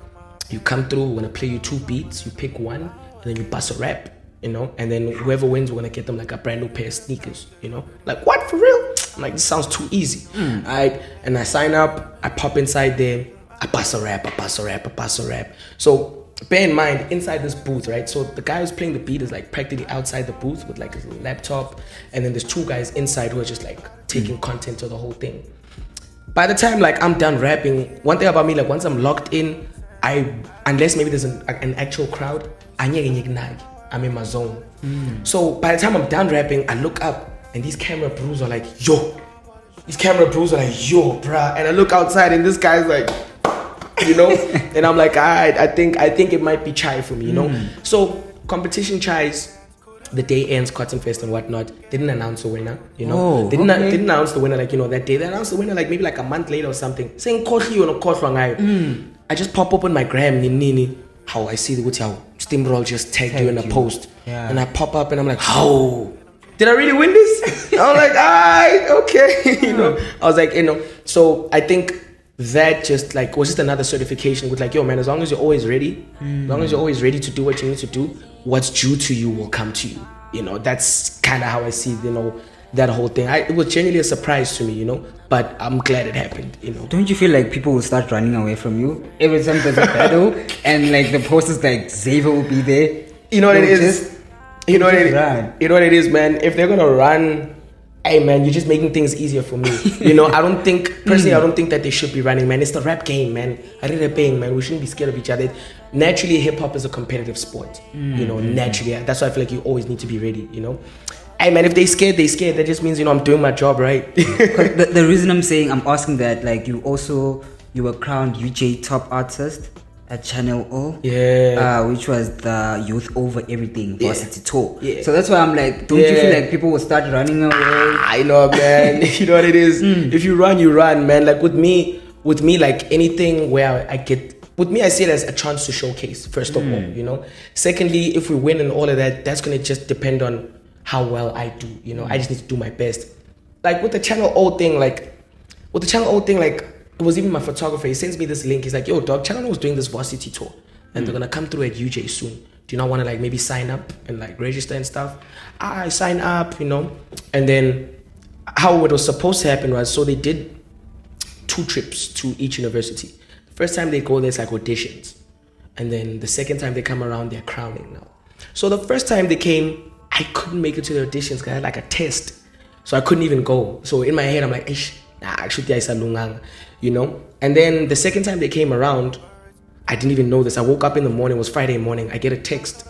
Speaker 2: you come through, we're gonna play you 2 beats, you pick one, and then you bust a rap, you know. And then whoever wins, we're gonna get them like a brand new pair of sneakers, you know. Like, what, for real? I'm like, this sounds too easy. Alright, and I sign up, I pop inside there, I bust a rap. So bear in mind, inside this booth, right? So the guy who's playing the beat is like practically outside the booth with like his laptop, and then there's 2 guys inside who are just like taking content to the whole thing. By the time like I'm done rapping, one thing about me, like once I'm locked in, unless maybe there's an actual crowd, I'm in my zone. So by the time I'm done rapping, I look up and these camera bros are like, yo, bruh. And I look outside and this guy's like, you know, and I'm like, I think it might be chai for me, you know. So competition chais, the day ends, Cotton Fest and whatnot. They didn't announce the winner, you know. They didn't announce the winner like, you know, that day. They announced the winner like maybe like a month later or something. Saying I just pop open my gram, nini. How I see the Stimroll just tagged you in a post, and I pop up and I'm like, how did I really win this? I was like, okay, you know. I was like, you know. So I think that just like was just another certification with like, yo man, as long as you're always ready, as long as you're always ready to do what you need to do, what's due to you will come to you. You know, that's kind of how I see, you know, that whole thing. It was genuinely a surprise to me, you know, but I'm glad it happened, you know.
Speaker 1: Don't you feel like people will start running away from you every time there's a battle and like the posters like Xavier will be there?
Speaker 2: You know what it is? You know what it is, man? If they're gonna run, hey man, you're just making things easier for me. You know, I don't think that they should be running, man. It's the rap game, man. I did a bang, man. We shouldn't be scared of each other. Naturally, hip hop is a competitive sport. You know, naturally. That's why I feel like you always need to be ready, you know. Hey man, if they scared, they scared. That just means, you know, I'm doing my job right.
Speaker 1: the reason I'm asking that, like, you were crowned UJ top artist at Channel O.
Speaker 2: Yeah.
Speaker 1: Which was the Youth Over Everything varsity tour.
Speaker 2: Yeah.
Speaker 1: So that's why I'm like, don't you feel like people will start running away?
Speaker 2: I know, man. You know what it is? If you run, man. Like with me, like anything where I get, with me, I see it as a chance to showcase, first of all, you know. Secondly, if we win and all of that, that's going to just depend on how well I do, you know. I just need to do my best. Like with the Channel O thing, like, it was even my photographer. He sends me this link. He's like, yo, dog, Channel O is doing this varsity tour. And they're going to come through at UJ soon. Do you not want to like maybe sign up and like register and stuff? I sign up, you know. And then how it was supposed to happen was, so they did 2 trips to each university. The first time they go, there's like auditions. And then the second time they come around, they're crowning now. So the first time they came, I couldn't make it to the auditions because I had like a test. So I couldn't even go. So in my head, I'm like, actually, I said, you know. And then the second time they came around, I didn't even know this. I woke up in the morning, it was Friday morning. I get a text.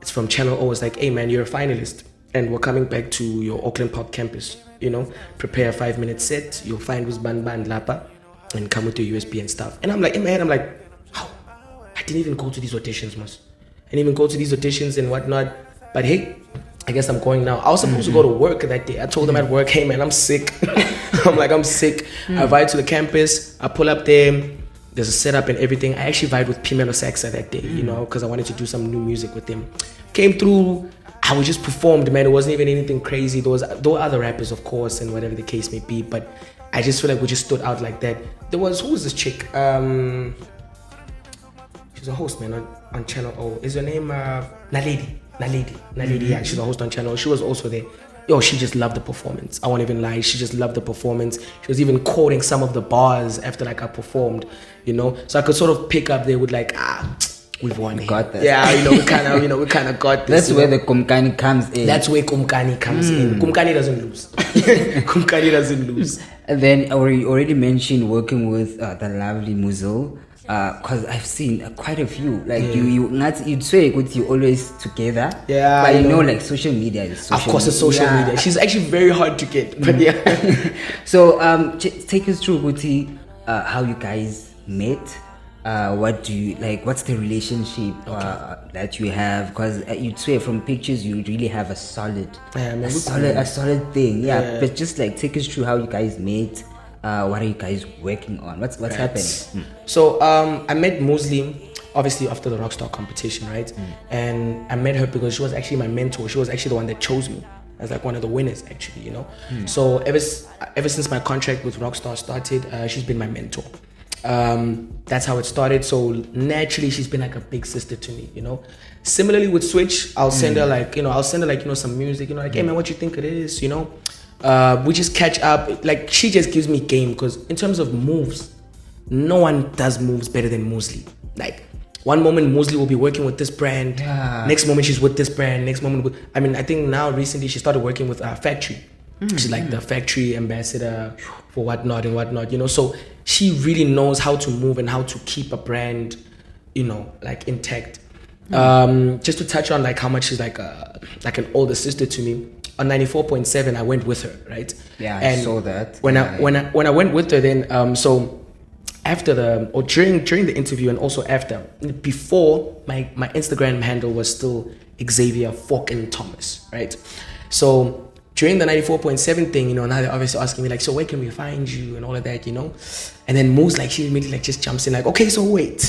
Speaker 2: It's from Channel O. It's like, hey man, you're a finalist. And we're coming back to your Auckland Park campus. You know, prepare a 5-minute set. You'll find with Band Lapa and come with your USB and stuff. And I'm like, in my head, I'm like, how? I didn't even go to these auditions, Mas. I didn't even go to these auditions and whatnot. But hey, I guess I'm going now. I was supposed to go to work that day. I told them at work, hey man, I'm sick. I'm sick. I ride to the campus. I pull up there. There's a setup and everything. I actually vibed with Pimelo Saxa that day, you know, because I wanted to do some new music with them. Came through. I was just performed, man. It wasn't even anything crazy. There were other rappers, of course, and whatever the case may be. But I just feel like we just stood out like that. Who was this chick? She's a host, man, on Channel O. Is her name Naledi? Yeah, she's a host on Channel O. She was also there. Yo, she just loved the performance. I won't even lie. She just loved the performance. She was even quoting some of the bars after like I performed, you know. So I could sort of pick up there with like, we've won.
Speaker 1: Got that.
Speaker 2: Yeah, we kind of got this.
Speaker 1: That's where the Kumkani comes in.
Speaker 2: That's where Kumkani comes in. Kumkani doesn't lose. Kumkani doesn't lose.
Speaker 1: And then I already mentioned working with the lovely Moozile. Because I've seen quite a few. Like you'd say you always together.
Speaker 2: Yeah.
Speaker 1: But you know, like social media is social.
Speaker 2: Of course, it's social media. She's actually very hard to get. But yeah.
Speaker 1: So take us through Guti, how you guys met. What do you like? What's the relationship that you have? Because you'd swear from pictures you really have a solid thing. Yeah. But just like take us through how you guys met. What are you guys working on? What's happening?
Speaker 2: So I met Moozile obviously after the Rockstar competition, right? And I met her because she was actually my mentor. She was actually the one that chose me as like one of the winners, actually, you know. So ever since my contract with Rockstar started, she's been my mentor. That's how it started. So naturally, she's been like a big sister to me, you know. Similarly with Switch, I'll send her like some music, you know, like, hey man, what you think it is, you know. We just catch up. Like she just gives me game because in terms of moves, no one does moves better than Moozile. Like one moment Moozile will be working with this brand, next moment she's with this brand, next moment I think now recently she started working with Factory. She's like the Factory ambassador for whatnot, you know. So she really knows how to move and how to keep a brand, you know, like intact. Just to touch on like how much she's like an older sister to me. On 94.7, I went with her, right?
Speaker 1: Yeah,
Speaker 2: and
Speaker 1: I saw that.
Speaker 2: When I went with her, then so after during the interview and also after, before my Instagram handle was still Xavier Thxmas, right? So during the 94.7 thing, you know, now they're obviously asking me like, so where can we find you and all of that, you know? And then Moose like she immediately like just jumps in like, okay, so wait,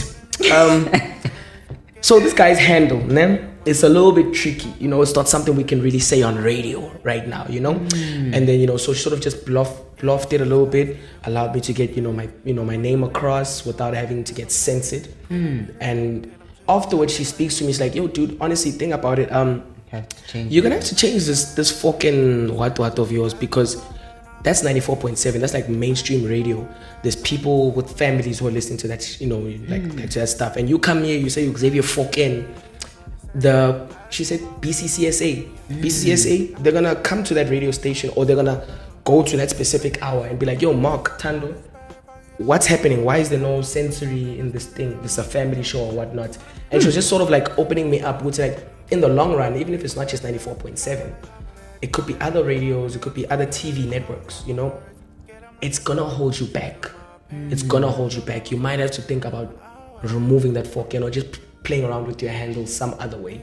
Speaker 2: so this guy's handle, man. It's a little bit tricky, you know. It's not something we can really say on radio right now, you know. And then, you know, so she sort of just bluffed it a little bit, allowed me to get, my name across without having to get censored. And afterwards, she speaks to me. She's like, "Yo, dude, honestly, think about it. You're gonna have to change this fucking what of yours because that's 94.7. That's like mainstream radio. There's people with families who are listening to that, you know, like to that stuff. And you come here, you say you Xavier fucking." She said BCCSA, they're gonna come to that radio station or they're gonna go to that specific hour and be like, yo, Mark, Tando, what's happening? Why is there no sensory in this thing? This is a family show or whatnot. And she was just sort of like opening me up with like, in the long run, even if it's not just 94.7, it could be other radios, it could be other TV networks, you know, it's gonna hold you back. It's gonna hold you back. You might have to think about removing that fork or just playing around with your handles some other way,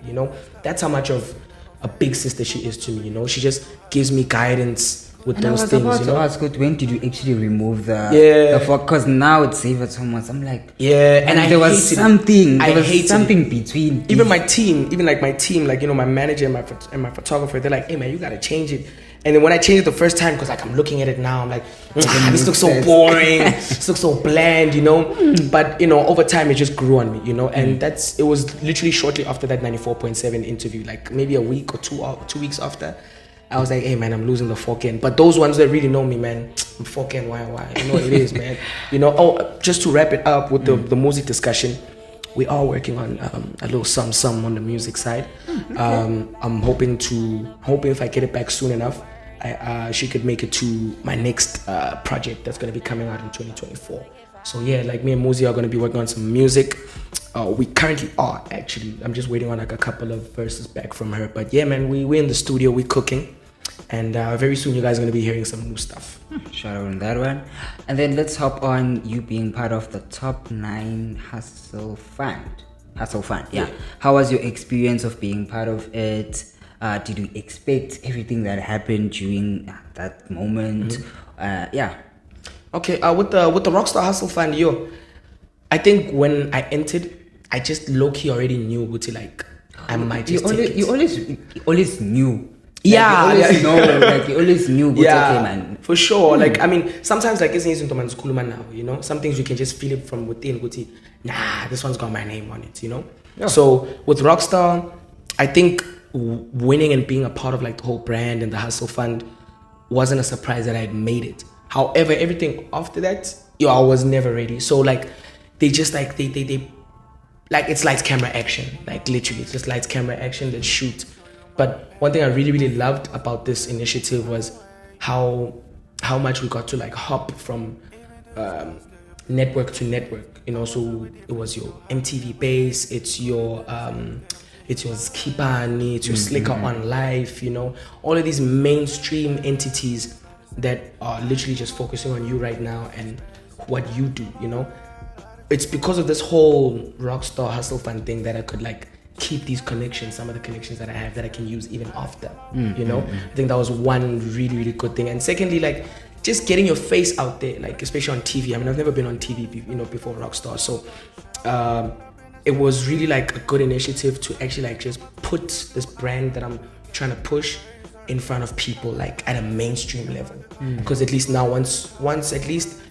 Speaker 2: That's how much of a big sister she is to me, She just gives me guidance with those things,
Speaker 1: I was about to ask, when did you actually remove the fork? Because now it's Xavier Thxmas. I'm like,
Speaker 2: and
Speaker 1: there was something between.
Speaker 2: Even my team, my manager and my photographer, they're like, hey man, you gotta change it. And then when I changed it the first time, because like I'm looking at it now, I'm like, this looks so boring. This looks so bland, But over time it just grew on me, And it was literally shortly after that 94.7 interview, like maybe a week or 2 weeks after. I was like, hey man, I'm losing the fork in. But those ones that really know me, man, I'm fork in, why? It is, man. Just to wrap it up with the music discussion, we are working on a little some on the music side. I'm hoping if I get it back soon enough, she could make it to my next project that's going to be coming out in 2024. So yeah, like me and Moozile are going to be working on some music. We currently are, actually. I'm just waiting on like a couple of verses back from her. But yeah, man, we're in the studio, we're cooking. And very soon you guys are going to be hearing some new stuff.
Speaker 1: Shout out on that one. And then let's hop on you being part of the top 9 Hustle Fund. Yeah. How was your experience of being part of it? Did you expect everything that happened during that moment? Yeah.
Speaker 2: Okay, with the Rockstar Hustle Fund, I think when I entered, I just low-key already knew what I might just take it.
Speaker 1: You always knew.
Speaker 2: Yeah,
Speaker 1: you always knew. Okay, man.
Speaker 2: For sure. Like, I mean, sometimes like it's into man's cool man now, Some things you can just feel it from within. Nah, this one's got my name on it, Yeah. So with Rockstar, I think winning and being a part of like the whole brand and the Hustle Fund wasn't a surprise that I had made it. However, everything after that, I was never ready. So like, they just like they like it's lights, camera, action. Like literally, it's just lights, camera, action. Let's shoot. But one thing I really, really loved about this initiative was how much we got to like hop from network to network. So it was your MTV base, it's your Kumkani, it's your Slicker on Life, all of these mainstream entities that are literally just focusing on you right now and what you do. It's because of this whole Rockstar Hustle Fund thing that I could like keep these connections, some of the connections that I have that I can use even after, I think that was one really, really good thing. And secondly, like just getting your face out there, like especially on TV. I mean, I've never been on TV, before Rockstar. So it was really like a good initiative to actually like just put this brand that I'm trying to push in front of people like at a mainstream level. Because at least now once at least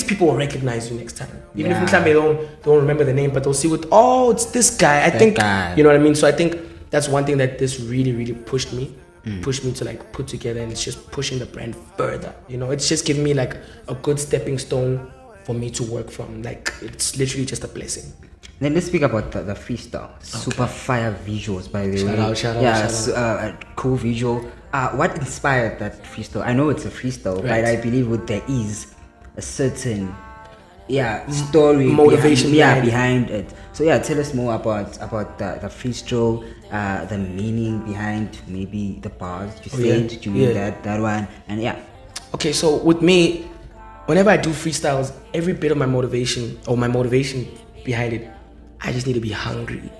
Speaker 2: people will recognize you next time. Even if they don't remember the name, but they'll see it's this guy. I think, you know what I mean? So I think that's one thing that this really, really pushed me to like put together, and it's just pushing the brand further. It's just giving me like a good stepping stone for me to work from. Like, it's literally just a blessing.
Speaker 1: Then let's speak about the freestyle. Okay. Super fire visuals, by the way.
Speaker 2: Shout out.
Speaker 1: Cool visual. What inspired that freestyle? I know it's a freestyle, right. But I believe there is a certain story,
Speaker 2: motivation
Speaker 1: behind it. So tell us more about the freestyle, the meaning behind maybe the bars you said during that one, and
Speaker 2: Okay, so with me, whenever I do freestyles, every bit of my motivation behind it, I just need to be hungry.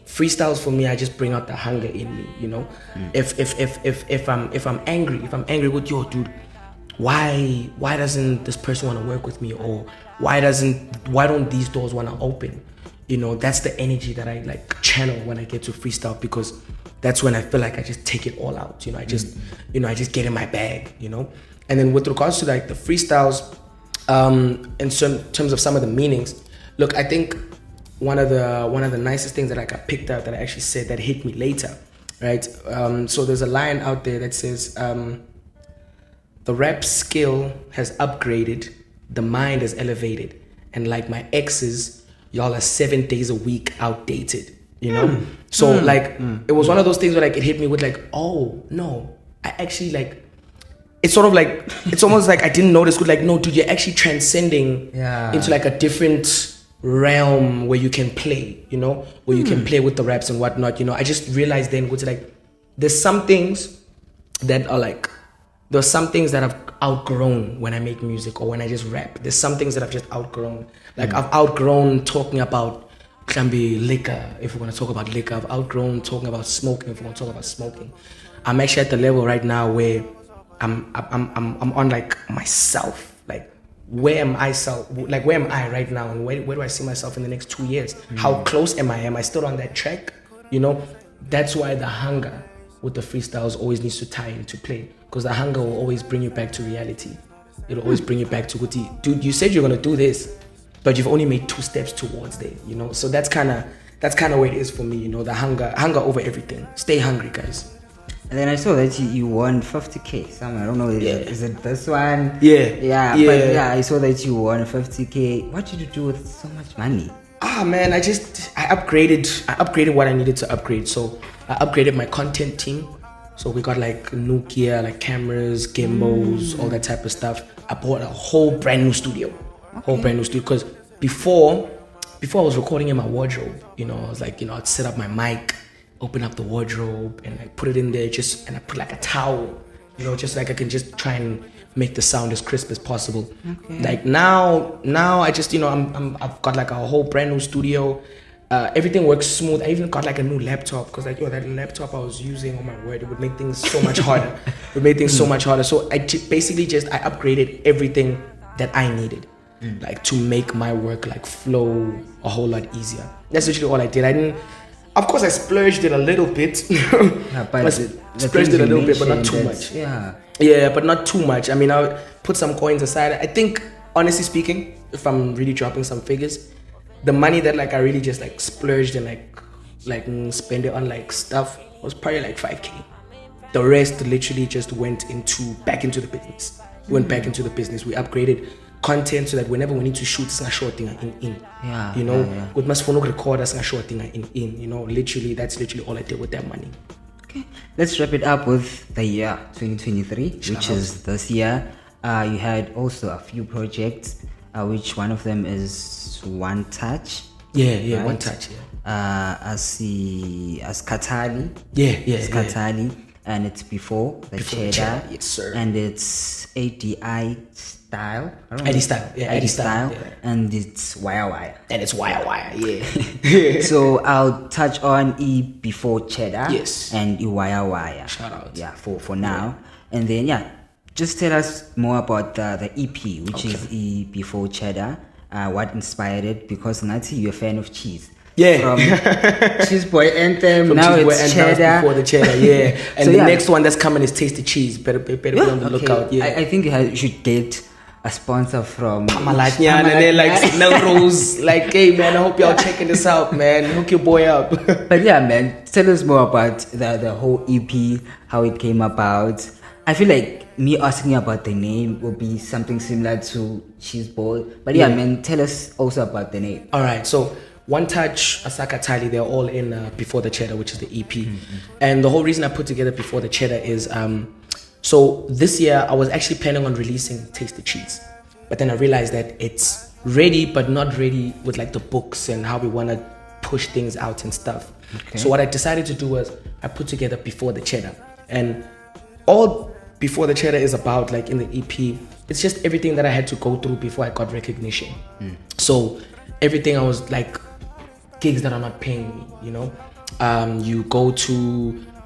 Speaker 2: Freestyles for me, I just bring out the hunger in me. If I'm angry with dude, why doesn't this person want to work with me, or why don't these doors want to open? That's the energy that I like channel when I get to freestyle, because that's when I feel like I just take it all out. I just get in my bag. And then with regards to like the freestyles, in terms of some of the meanings, look, I think one of the nicest things that I got picked up that I actually said that hit me later, right? So there's a line out there that says, the rap skill has upgraded, the mind has elevated, and like my exes, y'all are 7 days a week outdated, So it was one of those things where like it hit me with like, oh no, I actually like, it's sort of like, it's almost like I didn't notice, like, no dude, you're actually transcending into like a different realm where you can play, where you can play with the raps and whatnot. I just realized then, like, there's some things that are like, there's some things that I've outgrown when I make music or when I just rap. There's some things that I've just outgrown. Like I've outgrown talking about liquor, if we're going to talk about liquor. I've outgrown talking about smoking, if we're going to talk about smoking. I'm actually at the level right now where I'm on like myself. Like where am I right now, and where do I see myself in the next 2 years? How close am I? Am I still on that track? You know, that's why the hunger with the freestyles always needs to tie into play, because the hunger will always bring you back to reality. It'll always bring you back to Guti. Dude, you said you're gonna do this, but you've only made 2 steps towards there, you know. So that's kind of where it is for me, you know. The hunger over everything. Stay hungry, guys.
Speaker 1: And then I saw that you won 50K somewhere. I don't know, is it this one?
Speaker 2: Yeah.
Speaker 1: But yeah, I saw that you won 50K. What did you do with so much money?
Speaker 2: Man, I upgraded what I needed to upgrade. So I upgraded my content team. So we got like new gear, like cameras, gimbals, all that type of stuff. I bought a whole brand new studio. Because before I was recording in my wardrobe, you know, I was like, you know, I'd set up my mic, open up the wardrobe and like put it in there, and I put like a towel, you know, just like I can just try and make the sound as crisp as possible. Okay. Like now I just, you know, I've got like a whole brand new studio. Everything works smooth. I even got like a new laptop, because like, that laptop I was using, oh my word, it would make things so much harder. So I basically upgraded everything that I needed, like to make my work like flow a whole lot easier. That's literally all I did. Of course I splurged it a little bit. But not too much. Yeah, but not too much. I mean, I'll put some coins aside. I think, honestly speaking, if I'm really dropping some figures, the money that like I really just like splurged and like spend it on like stuff was probably like 5K. The rest literally just went back into the business. We upgraded content so that whenever we need to shoot, it's not short thing in. Yeah. You know, with my phone record, it's not short thing in. You know, that's literally all I did with that money.
Speaker 1: Okay, let's wrap it up with the year 2023, which is this year. You had also a few projects, which one of them is One Touch.
Speaker 2: Yeah,
Speaker 1: right?
Speaker 2: One Touch. Yeah.
Speaker 1: As Katali.
Speaker 2: Yeah.
Speaker 1: Katali, and it's before Cheddar.
Speaker 2: Yes, sir.
Speaker 1: And it's ADI style.
Speaker 2: AD style. Yeah, AD style. Yeah.
Speaker 1: And it's Wire.
Speaker 2: And it's Wire. Yeah.
Speaker 1: So I'll touch on E before Cheddar.
Speaker 2: Yes.
Speaker 1: And E Wire.
Speaker 2: Shout out.
Speaker 1: Yeah, for now. Yeah. And then just tell us more about the EP, which is E before Cheddar. What inspired it? Because Nati, you're a fan of cheese.
Speaker 2: Yeah.
Speaker 1: From Cheese Boy Anthem. From now it's Cheddar.
Speaker 2: Before the Cheddar, yeah. And so the next one that's coming is Tasty Cheese. Better be on the lookout. Yeah.
Speaker 1: I think you should get a sponsor from
Speaker 2: Pamalanya, and they're like Melrose. Like, hey man, I hope y'all checking this out, man. Hook your boy up.
Speaker 1: But yeah, man, tell us more about the whole EP, how it came about. I feel like me asking about the name will be something similar to Cheese Boy. But yeah, man, tell us also about the name.
Speaker 2: All right, so One Touch, Asaka Tali, they're all in Before the Cheddar, which is the EP. And the whole reason I put together Before the Cheddar is, so this year I was actually planning on releasing Taste the Cheese. But then I realized that it's ready, but not ready with like the books and how we want to push things out and stuff. Okay. So what I decided to do was I put together Before the Cheddar. And all Before the Cheddar is about, like in the EP, it's just everything that I had to go through before I got recognition. So everything I was like, gigs that are not paying me, you know.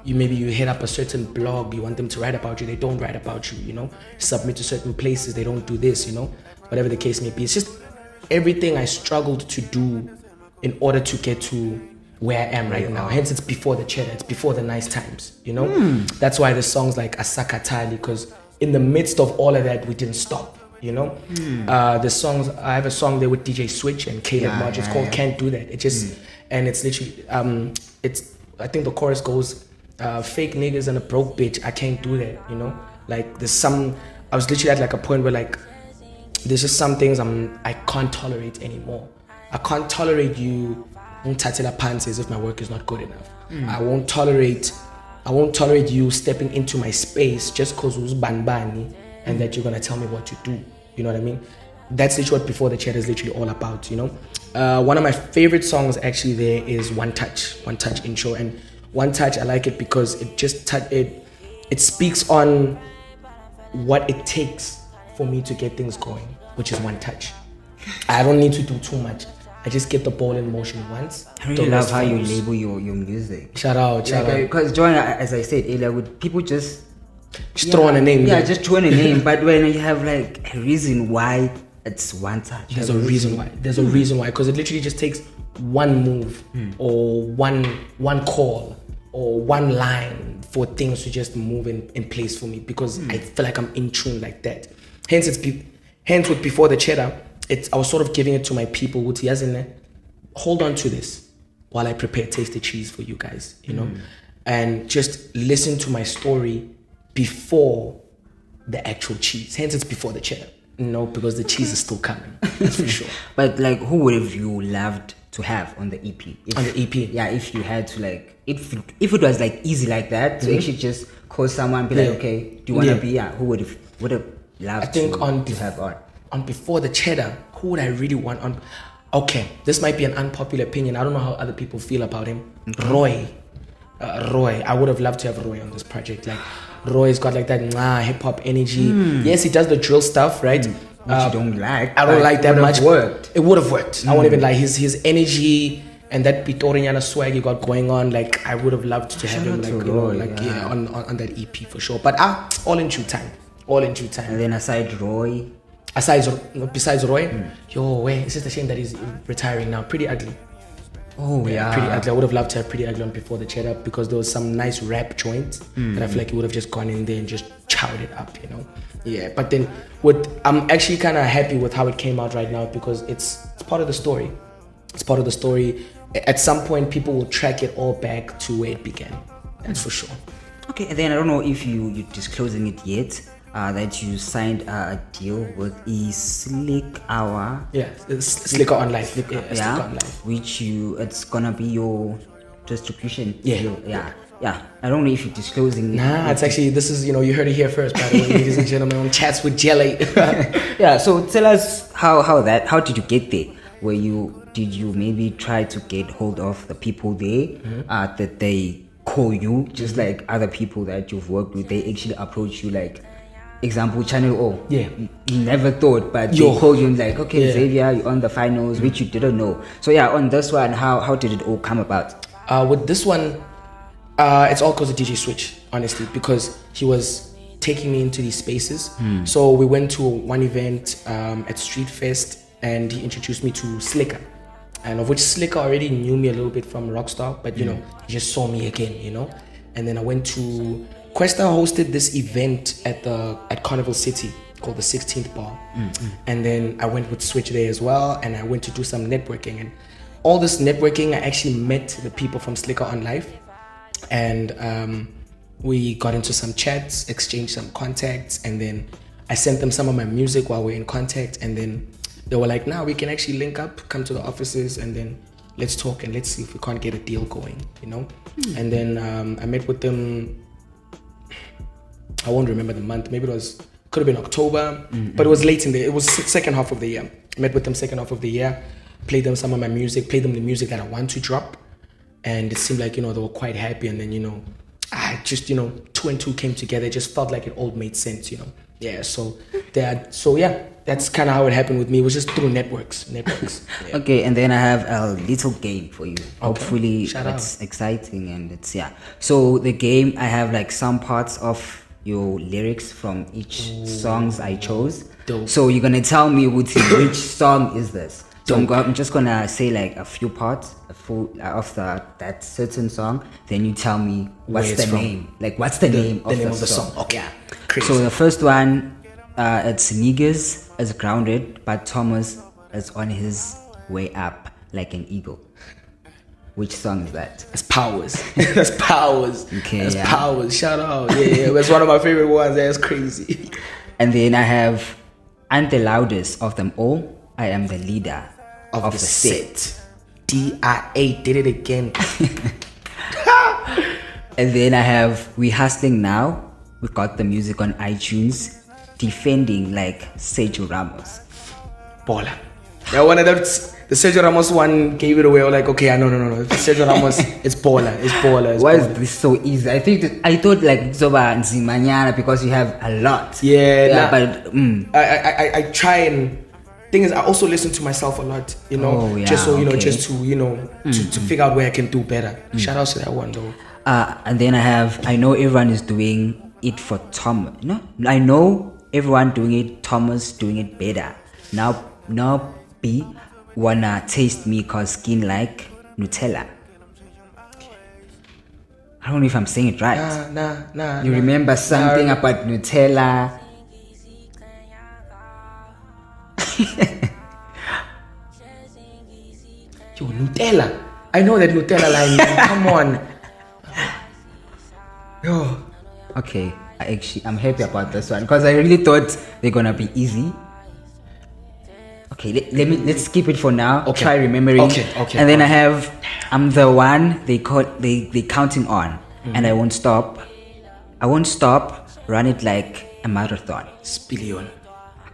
Speaker 2: You hit up a certain blog, you want them to write about you, they don't write about you, you know. Submit to certain places, they don't do this, you know. Whatever the case may be, it's just everything I struggled to do in order to get to where I am right now. Hence, it's Before the Cheddar, it's before the nice times, you know. That's why the song's like Asaka Tali, because in the midst of all of that, we didn't stop, you know. The songs, I have a song there with DJ Switch and Caleb March. It's called Can't Do That. It just and it's literally I think the chorus goes, fake niggas and a broke bitch, I can't do that, you know. Like I was literally at like a point where like there's just some things I can't tolerate anymore. I can't tolerate you tatela pants as if my work is not good enough. I won't tolerate you stepping into my space just cause who's banbani and that you're gonna tell me what to do. You know what I mean? That's literally what Before the Cheddar is literally all about, you know. One of my favorite songs actually there is One Touch intro. And One Touch, I like it because it just it speaks on what it takes for me to get things going, which is one touch. I don't need to do too much. I just get the ball in motion once.
Speaker 1: I really love how you label your music.
Speaker 2: Shout out.
Speaker 1: Because John, as I said earlier, would people just
Speaker 2: throw in a name?
Speaker 1: Yeah, just throw in a name. But when you have like a reason why it's one touch,
Speaker 2: there's a reason why. There's a reason why, because it literally just takes one move or one call or one line for things to just move in place for me, because I feel like I'm in tune like that. Hence with Before the Cheddar, I was sort of giving it to my people, which he hold on to this while I prepare Taste the Cheese for you guys, you know, and just listen to my story before the actual cheese. Hence it's Before the Cheddar, you know, because the cheese is still coming, that's for sure.
Speaker 1: But like, who would have you loved to have on the EP?
Speaker 2: On the EP?
Speaker 1: Yeah, if you had to like, if it was like easy like that, to actually just call someone and be like, okay, do you want to be, who would have loved to have on
Speaker 2: Before the Cheddar, who would I really want on? Okay, this might be an unpopular opinion. I don't know how other people feel about him. Roy. I would have loved to have Roy on this project. Like, Roy's got like that hip hop energy. Yes, he does the drill stuff, right?
Speaker 1: Which you don't like.
Speaker 2: I don't like that much. It would have worked. I won't even lie. His energy and that Pitoriana swag he got going on, like, I would have loved to have him, like, you know, like, on that EP for sure. But all in due time.
Speaker 1: And then
Speaker 2: besides Roy, it's just a shame that he's retiring now. Pretty Ugly.
Speaker 1: Oh yeah,
Speaker 2: Pretty Ugly. I would have loved to have Pretty Ugly on Before the Cheddar, because there was some nice rap joints that I feel like he would have just gone in there and just chowed it up, you know. Yeah, but then I'm actually kind of happy with how it came out right now, because it's part of the story. It's part of the story. At some point, people will track it all back to where it began. That's for sure.
Speaker 1: Okay, and then I don't know if you're disclosing it yet. That you signed a deal with Slick Hour.
Speaker 2: Yeah, Slicker on Life. Slicker on Life.
Speaker 1: Which it's gonna be your distribution deal.
Speaker 2: Yeah.
Speaker 1: I don't know if you're disclosing it.
Speaker 2: Nah, it's actually, this is, you heard it here first, by the way, ladies and gentlemen, on Chats with Jelly.
Speaker 1: Yeah, so tell us how did you get there? Did you maybe try to get hold of the people there that they call you, just like other people that you've worked with, they actually approach you, like, example, Channel O.
Speaker 2: Yeah.
Speaker 1: You never thought, but they called you and like, okay, Xavier, you're on the finals, which you didn't know. So yeah, on this one, how did it all come about?
Speaker 2: With this one, it's all because of DJ Switch, honestly, because he was taking me into these spaces. So we went to one event at Street Fest, and he introduced me to Slicker, and of which Slicker already knew me a little bit from Rockstar, but he just saw me again, And then I went to Questa, hosted this event at Carnival City called the 16th Bar, and then I went with Switch there as well, and I went to do some networking, and all this networking, I actually met the people from Slicker on Life, and we got into some chats, exchanged some contacts, and then I sent them some of my music while we're in contact, and then they were like, now we can actually link up, come to the offices, and then let's talk and let's see if we can't get a deal going, And then I met with them, I won't remember the month, maybe could have been October, but it was late it was second half of the year. I met with them second half of the year, played them some of my music, played them the music that I want to drop, and it seemed like, they were quite happy, and then, I just, 2 and 2 came together. It just felt like it all made sense, Yeah, so that's kind of how it happened with me. It was just through networks. Yeah.
Speaker 1: Okay, and then I have a little game for you. Okay. Hopefully
Speaker 2: it's
Speaker 1: exciting, and it's So the game, I have like some parts of your lyrics from each songs I chose.
Speaker 2: Dope.
Speaker 1: So you're gonna tell me which song is this. So I'm just gonna say like a few parts of that certain song. Then you tell me what's the name. Like, what's the name of the song?
Speaker 2: Okay.
Speaker 1: Yeah.
Speaker 2: Crazy.
Speaker 1: So the first one, it's Niggas is grounded, but Thomas is on his way up like an eagle. Which song is that?
Speaker 2: That's Powers. That's Powers.
Speaker 1: Okay,
Speaker 2: that's Powers. Shout out. Yeah, that's one of my favorite ones. That's crazy.
Speaker 1: And then I have, I'm the loudest of them all. I am the leader of the set.
Speaker 2: DIA did it again.
Speaker 1: And then I have, we hustling now. We got the music on iTunes. Defending like Sergio Ramos.
Speaker 2: Baller. That one of the Sergio Ramos one gave it away. I was like, okay, no. Sergio Ramos, it's baller.
Speaker 1: Why is this so easy? I thought like Zoba and Zimanyana because you have a lot.
Speaker 2: But I try and. Thing is, I also listen to myself a lot, just so just to to figure out where I can do better. Shout out to that one though.
Speaker 1: And then I know everyone is doing it for Tom. No, I know everyone doing it. Thomas doing it better. Now B wanna taste me cause skin like Nutella. I don't know if I'm saying it right.
Speaker 2: Nah.
Speaker 1: You remember something about Nutella?
Speaker 2: Yo, Nutella. I know that Nutella line, man. Come on. Yo.
Speaker 1: Okay, I'm happy about this one because I really thought they're gonna be easy. Okay, let's skip it for now.
Speaker 2: Okay.
Speaker 1: Try remembering.
Speaker 2: Okay.
Speaker 1: And then I'm the one they counting on, and I won't stop. Run it like a marathon.
Speaker 2: Spillion.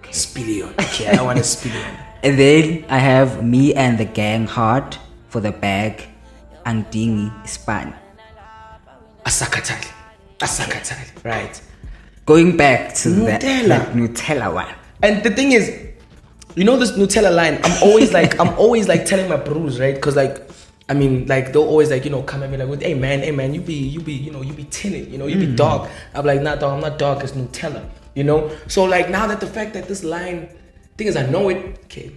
Speaker 2: Okay, I want a spillion.
Speaker 1: And then I have me and the gang hard for the bag and dingy span.
Speaker 2: Asakatali. Right.
Speaker 1: Going back to
Speaker 2: Nutella.
Speaker 1: that Nutella one.
Speaker 2: And the thing is, this Nutella line, I'm always like telling my bros, right? Because they'll always come at me like, hey man, you be tinted, you be dark. I'm like, nah dog, I'm not dark, it's Nutella. So now that the fact that this line, thing is I know it. Okay.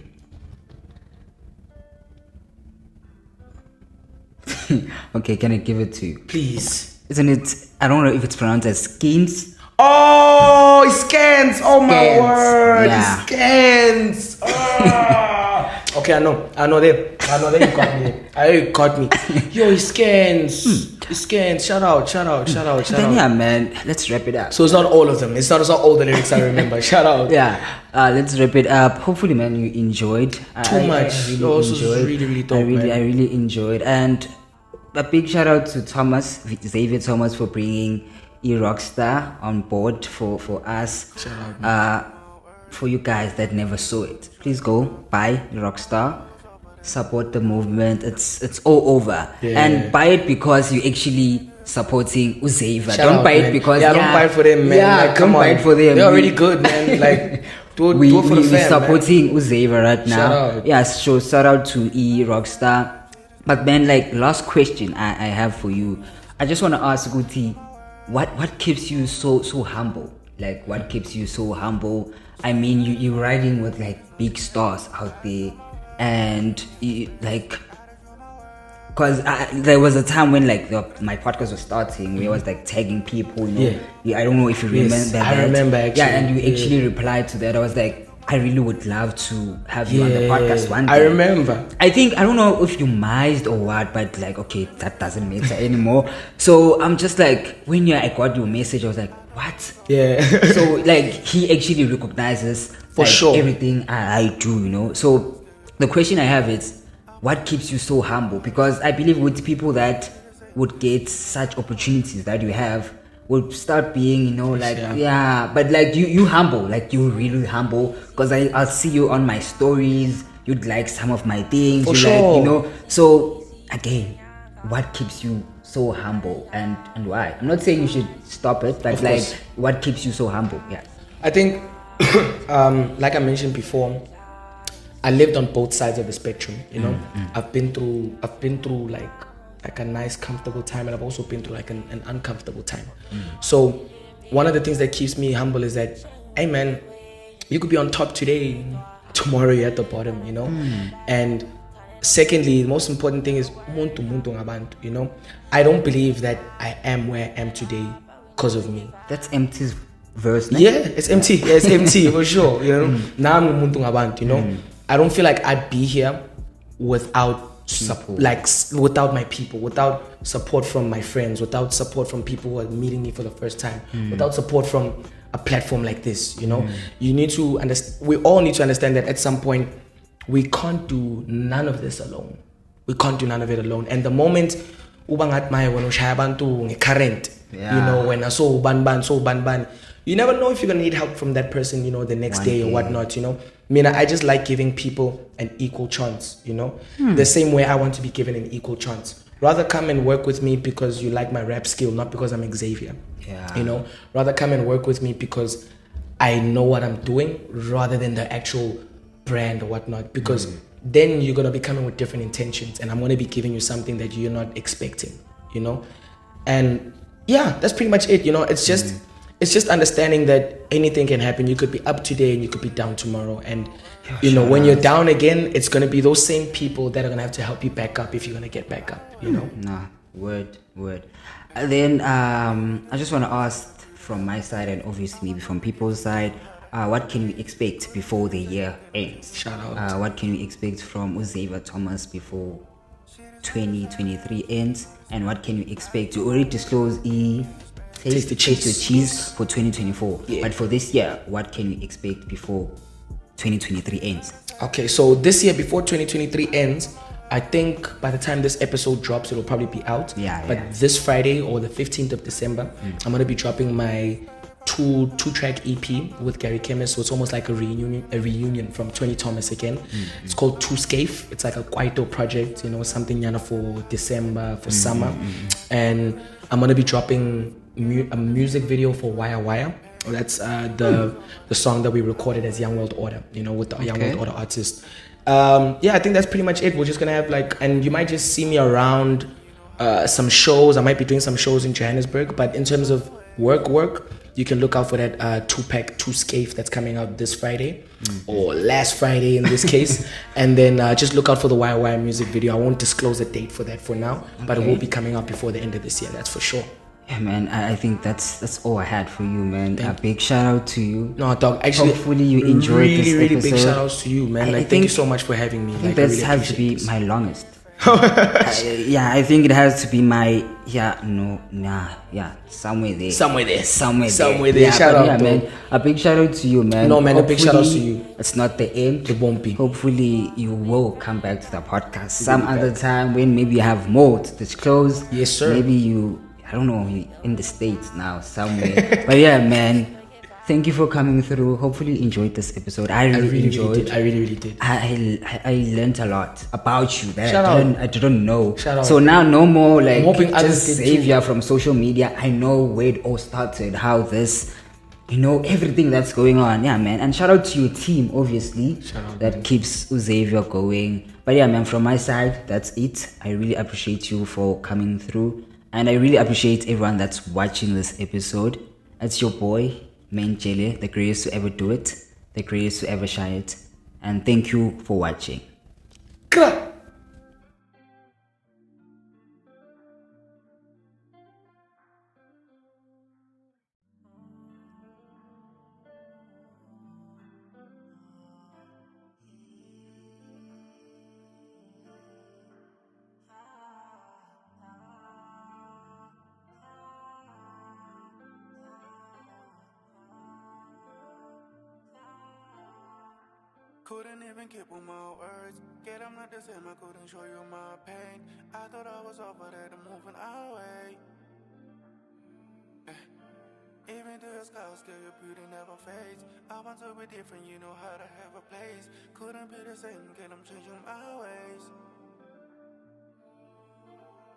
Speaker 1: Okay, can I give it to you?
Speaker 2: Please.
Speaker 1: Isn't it? I don't know if it's pronounced as skins.
Speaker 2: Oh, it scans. Oh my word.
Speaker 1: Yeah.
Speaker 2: It scans. Okay, I know them. You got me. Yo, it scans. It scans. Shout out.
Speaker 1: Then yeah, man. Let's wrap it up.
Speaker 2: So it's not all of them. It's not all the lyrics I remember. Shout out.
Speaker 1: Yeah. Let's wrap it up. Hopefully, man, you enjoyed.
Speaker 2: Too much.
Speaker 1: I really
Speaker 2: dope, man.
Speaker 1: I really enjoyed. And a big shout out to Xavier Thxmas for bringing Rockstar on board for us.
Speaker 2: Shout out.
Speaker 1: For you guys that never saw it, please go buy Rockstar, support the movement. It's all over, and buy it because you actually supporting Xavier. Don't buy it because
Speaker 2: don't buy it for them, man.
Speaker 1: Yeah, don't buy it for them.
Speaker 2: They're already good, man. Like do it for the fam,
Speaker 1: supporting Xavier right now.
Speaker 2: Shout out.
Speaker 1: Yeah, so shout out to Rockstar. But man, last question I have for you. I just want to ask Guti, what keeps you so humble? Like, what keeps you so humble? I mean, you're riding with big stars out there, and because there was a time when my podcast was starting, where I was tagging people. I don't know if you remember that.
Speaker 2: I remember actually.
Speaker 1: Yeah, and you actually replied to that. I was like, I really would love to have you on the podcast one day.
Speaker 2: I remember.
Speaker 1: I don't know if you mized or what, but okay, that doesn't matter anymore. So I'm just when I got your message, I was like, what?
Speaker 2: Yeah.
Speaker 1: So he actually recognizes
Speaker 2: for sure
Speaker 1: everything I do, So the question I have is, what keeps you so humble? Because I believe with people that would get such opportunities that you have, will start being, but you humble, you really humble, because I'll see you on my stories, you'd like some of my things,
Speaker 2: for sure.
Speaker 1: So again, what keeps you so humble and why? I'm not saying you should stop it, but what keeps you so humble? Yeah,
Speaker 2: I think like I mentioned before, I lived on both sides of the spectrum. I've been through like a nice comfortable time, and I've also been through an uncomfortable time. So one of the things that keeps me humble is that, hey man, you could be on top today, tomorrow you're at the bottom, and secondly, the most important thing is muntu ngabantu. I don't believe that I am where I am today because of me.
Speaker 1: That's empty's verse, no?
Speaker 2: Yeah, it's empty. Yeah, it's empty for sure. Now I'm muntu ngabantu. I don't feel like I'd be here without without my people, without support from my friends, without support from people who are meeting me for the first time, without support from a platform like this. You need to understand. We all need to understand that at some point we can't do none of this alone. We can't do none of it alone. And the moment ubangat maya when ushaya abantu current, when I saw ban, you never know if you're gonna need help from that person, you know, the next day or whatnot, you know. I mean, I just like giving people an equal chance, you know, the same way I want to be given an equal chance. Rather come and work with me because you like my rap skill, not because I'm Xavier.
Speaker 1: Yeah.
Speaker 2: You know, rather come and work with me because I know what I'm doing rather than the actual brand or whatnot. Because then you're gonna be coming with different intentions, and I'm gonna be giving you something that you're not expecting, you know. And yeah, that's pretty much it. You know, it's just understanding that anything can happen. You could be up today and you could be down tomorrow. And you know, when you're down again, it's gonna be those same people that are gonna have to help you back up if you're gonna get back up. You know.
Speaker 1: Nah, word. Then I just want to ask from my side and obviously maybe from people's side, what can we expect before the year ends?
Speaker 2: Shout out.
Speaker 1: What can we expect from Xavier Thxmas before 2023 ends? And what can we expect? You already disclose Taste the Cheese for 2024.
Speaker 2: Yeah.
Speaker 1: But for this year, what can we expect before 2023 ends?
Speaker 2: Okay, so this year before 2023 ends, I think by the time this episode drops, it'll probably be out. But this Friday or the 15th of December, I'm gonna be dropping my two-track EP with Gary Chemist. So it's almost like a reunion from Tony Thomas again. It's called Two Scafe. It's like a Kwaito project, you know, something yana for December, for summer. And I'm gonna be dropping a music video for Wire Wire. That's the song that we recorded as Young World Order, you know, with the Young World Order artist. Yeah, I think that's pretty much it. We're just gonna have and you might just see me around some shows. I might be doing some shows in Johannesburg, but in terms of work, you can look out for that two-pack, Two Scafe that's coming out this Friday or last Friday in this case. And then just look out for the Wire music video. I won't disclose a date for that for now, but it will be coming out before the end of this year, that's for sure.
Speaker 1: Yeah, man, I think that's all I had for you, man. A big shout out to you.
Speaker 2: No, dog, actually,
Speaker 1: hopefully you enjoyed this episode.
Speaker 2: Really big shout outs to you, man. Thank you so much for having me.
Speaker 1: I think that has to be my longest. I think it has to be my somewhere there.
Speaker 2: Shout out,
Speaker 1: man. A big shout out to you, man.
Speaker 2: No, man, a big shout out to you.
Speaker 1: It's not the end.
Speaker 2: It won't be.
Speaker 1: Hopefully you will come back to the podcast some other time when maybe you have more to disclose.
Speaker 2: Yes, sir.
Speaker 1: Maybe you're in the States now somewhere. But yeah, man. Thank you for coming through. Hopefully you enjoyed this episode. I really enjoyed.
Speaker 2: I really did.
Speaker 1: I learned a lot about you that I didn't know.
Speaker 2: Shout out.
Speaker 1: So now no more
Speaker 2: I'm hoping
Speaker 1: just Xavier from social media. I know where it all started, how this, everything that's going on. Yeah, man. And shout out to your team, obviously, that keeps Xavier going. But yeah, man, from my side, that's it. I really appreciate you for coming through. And I really appreciate everyone that's watching this episode. It's your boy, Main Jele, the greatest to ever do it, the greatest to ever shine it. And thank you for watching.
Speaker 3: Couldn't even keep with my words. Get I'm not the same, I couldn't show you my pain. I thought I was over there, moving away. Even though your scars, still your beauty never fades. I want to be different, you know how to have a place. Couldn't be the same, get I'm changing my ways.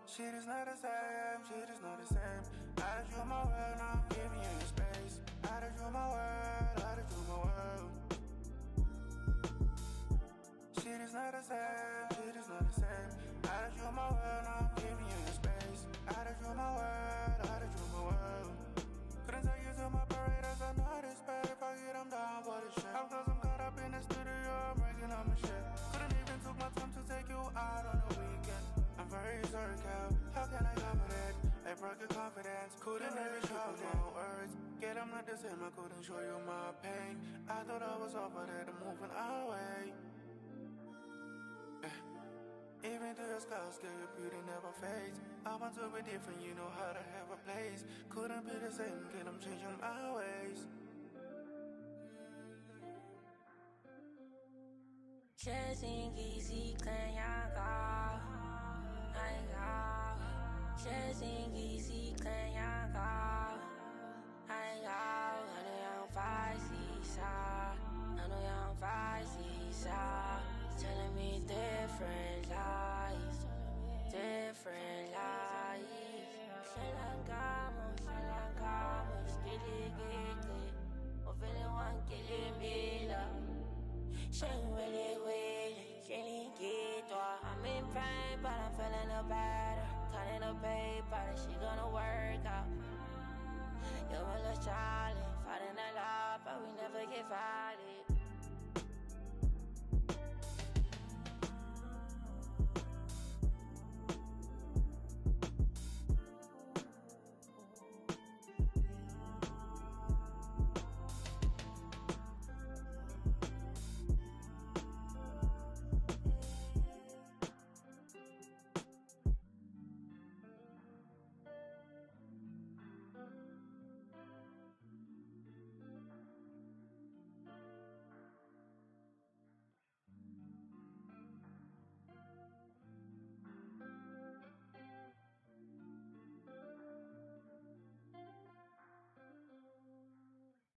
Speaker 3: Shit is not the same, shit is not the same. I drew my world, now I'm giving you space. I drew my world, I drew my world. Shit is not the same, shit is not the same. I drew my world, now I'm giving you space. I drew my world, I drew my world. Couldn't take you to my parade as I know this bad. If I get I'm down for the shit. I'm cause I'm caught up in the studio, I'm breaking on my shit. Couldn't even took my time to take you out on the weekend. I'm very sorry, Cal, how can I cover that? I broke your confidence, couldn't even show my words. Get I'm not the same, I couldn't show you my pain. I thought I was over there, moving away. Even though your scars, still your beauty never fades. I want to be different, you know how to have a place. Couldn't be the same, get I'm changing my ways.
Speaker 4: I know y'all feisty, telling me different lies, different lies. Shalangamo, skilly, I'm feeling one killing me love. Shame really, killing it. I'm in pain, but I'm feeling no better. Cutting the paper, that she gonna work out. You're a little Charlie, fighting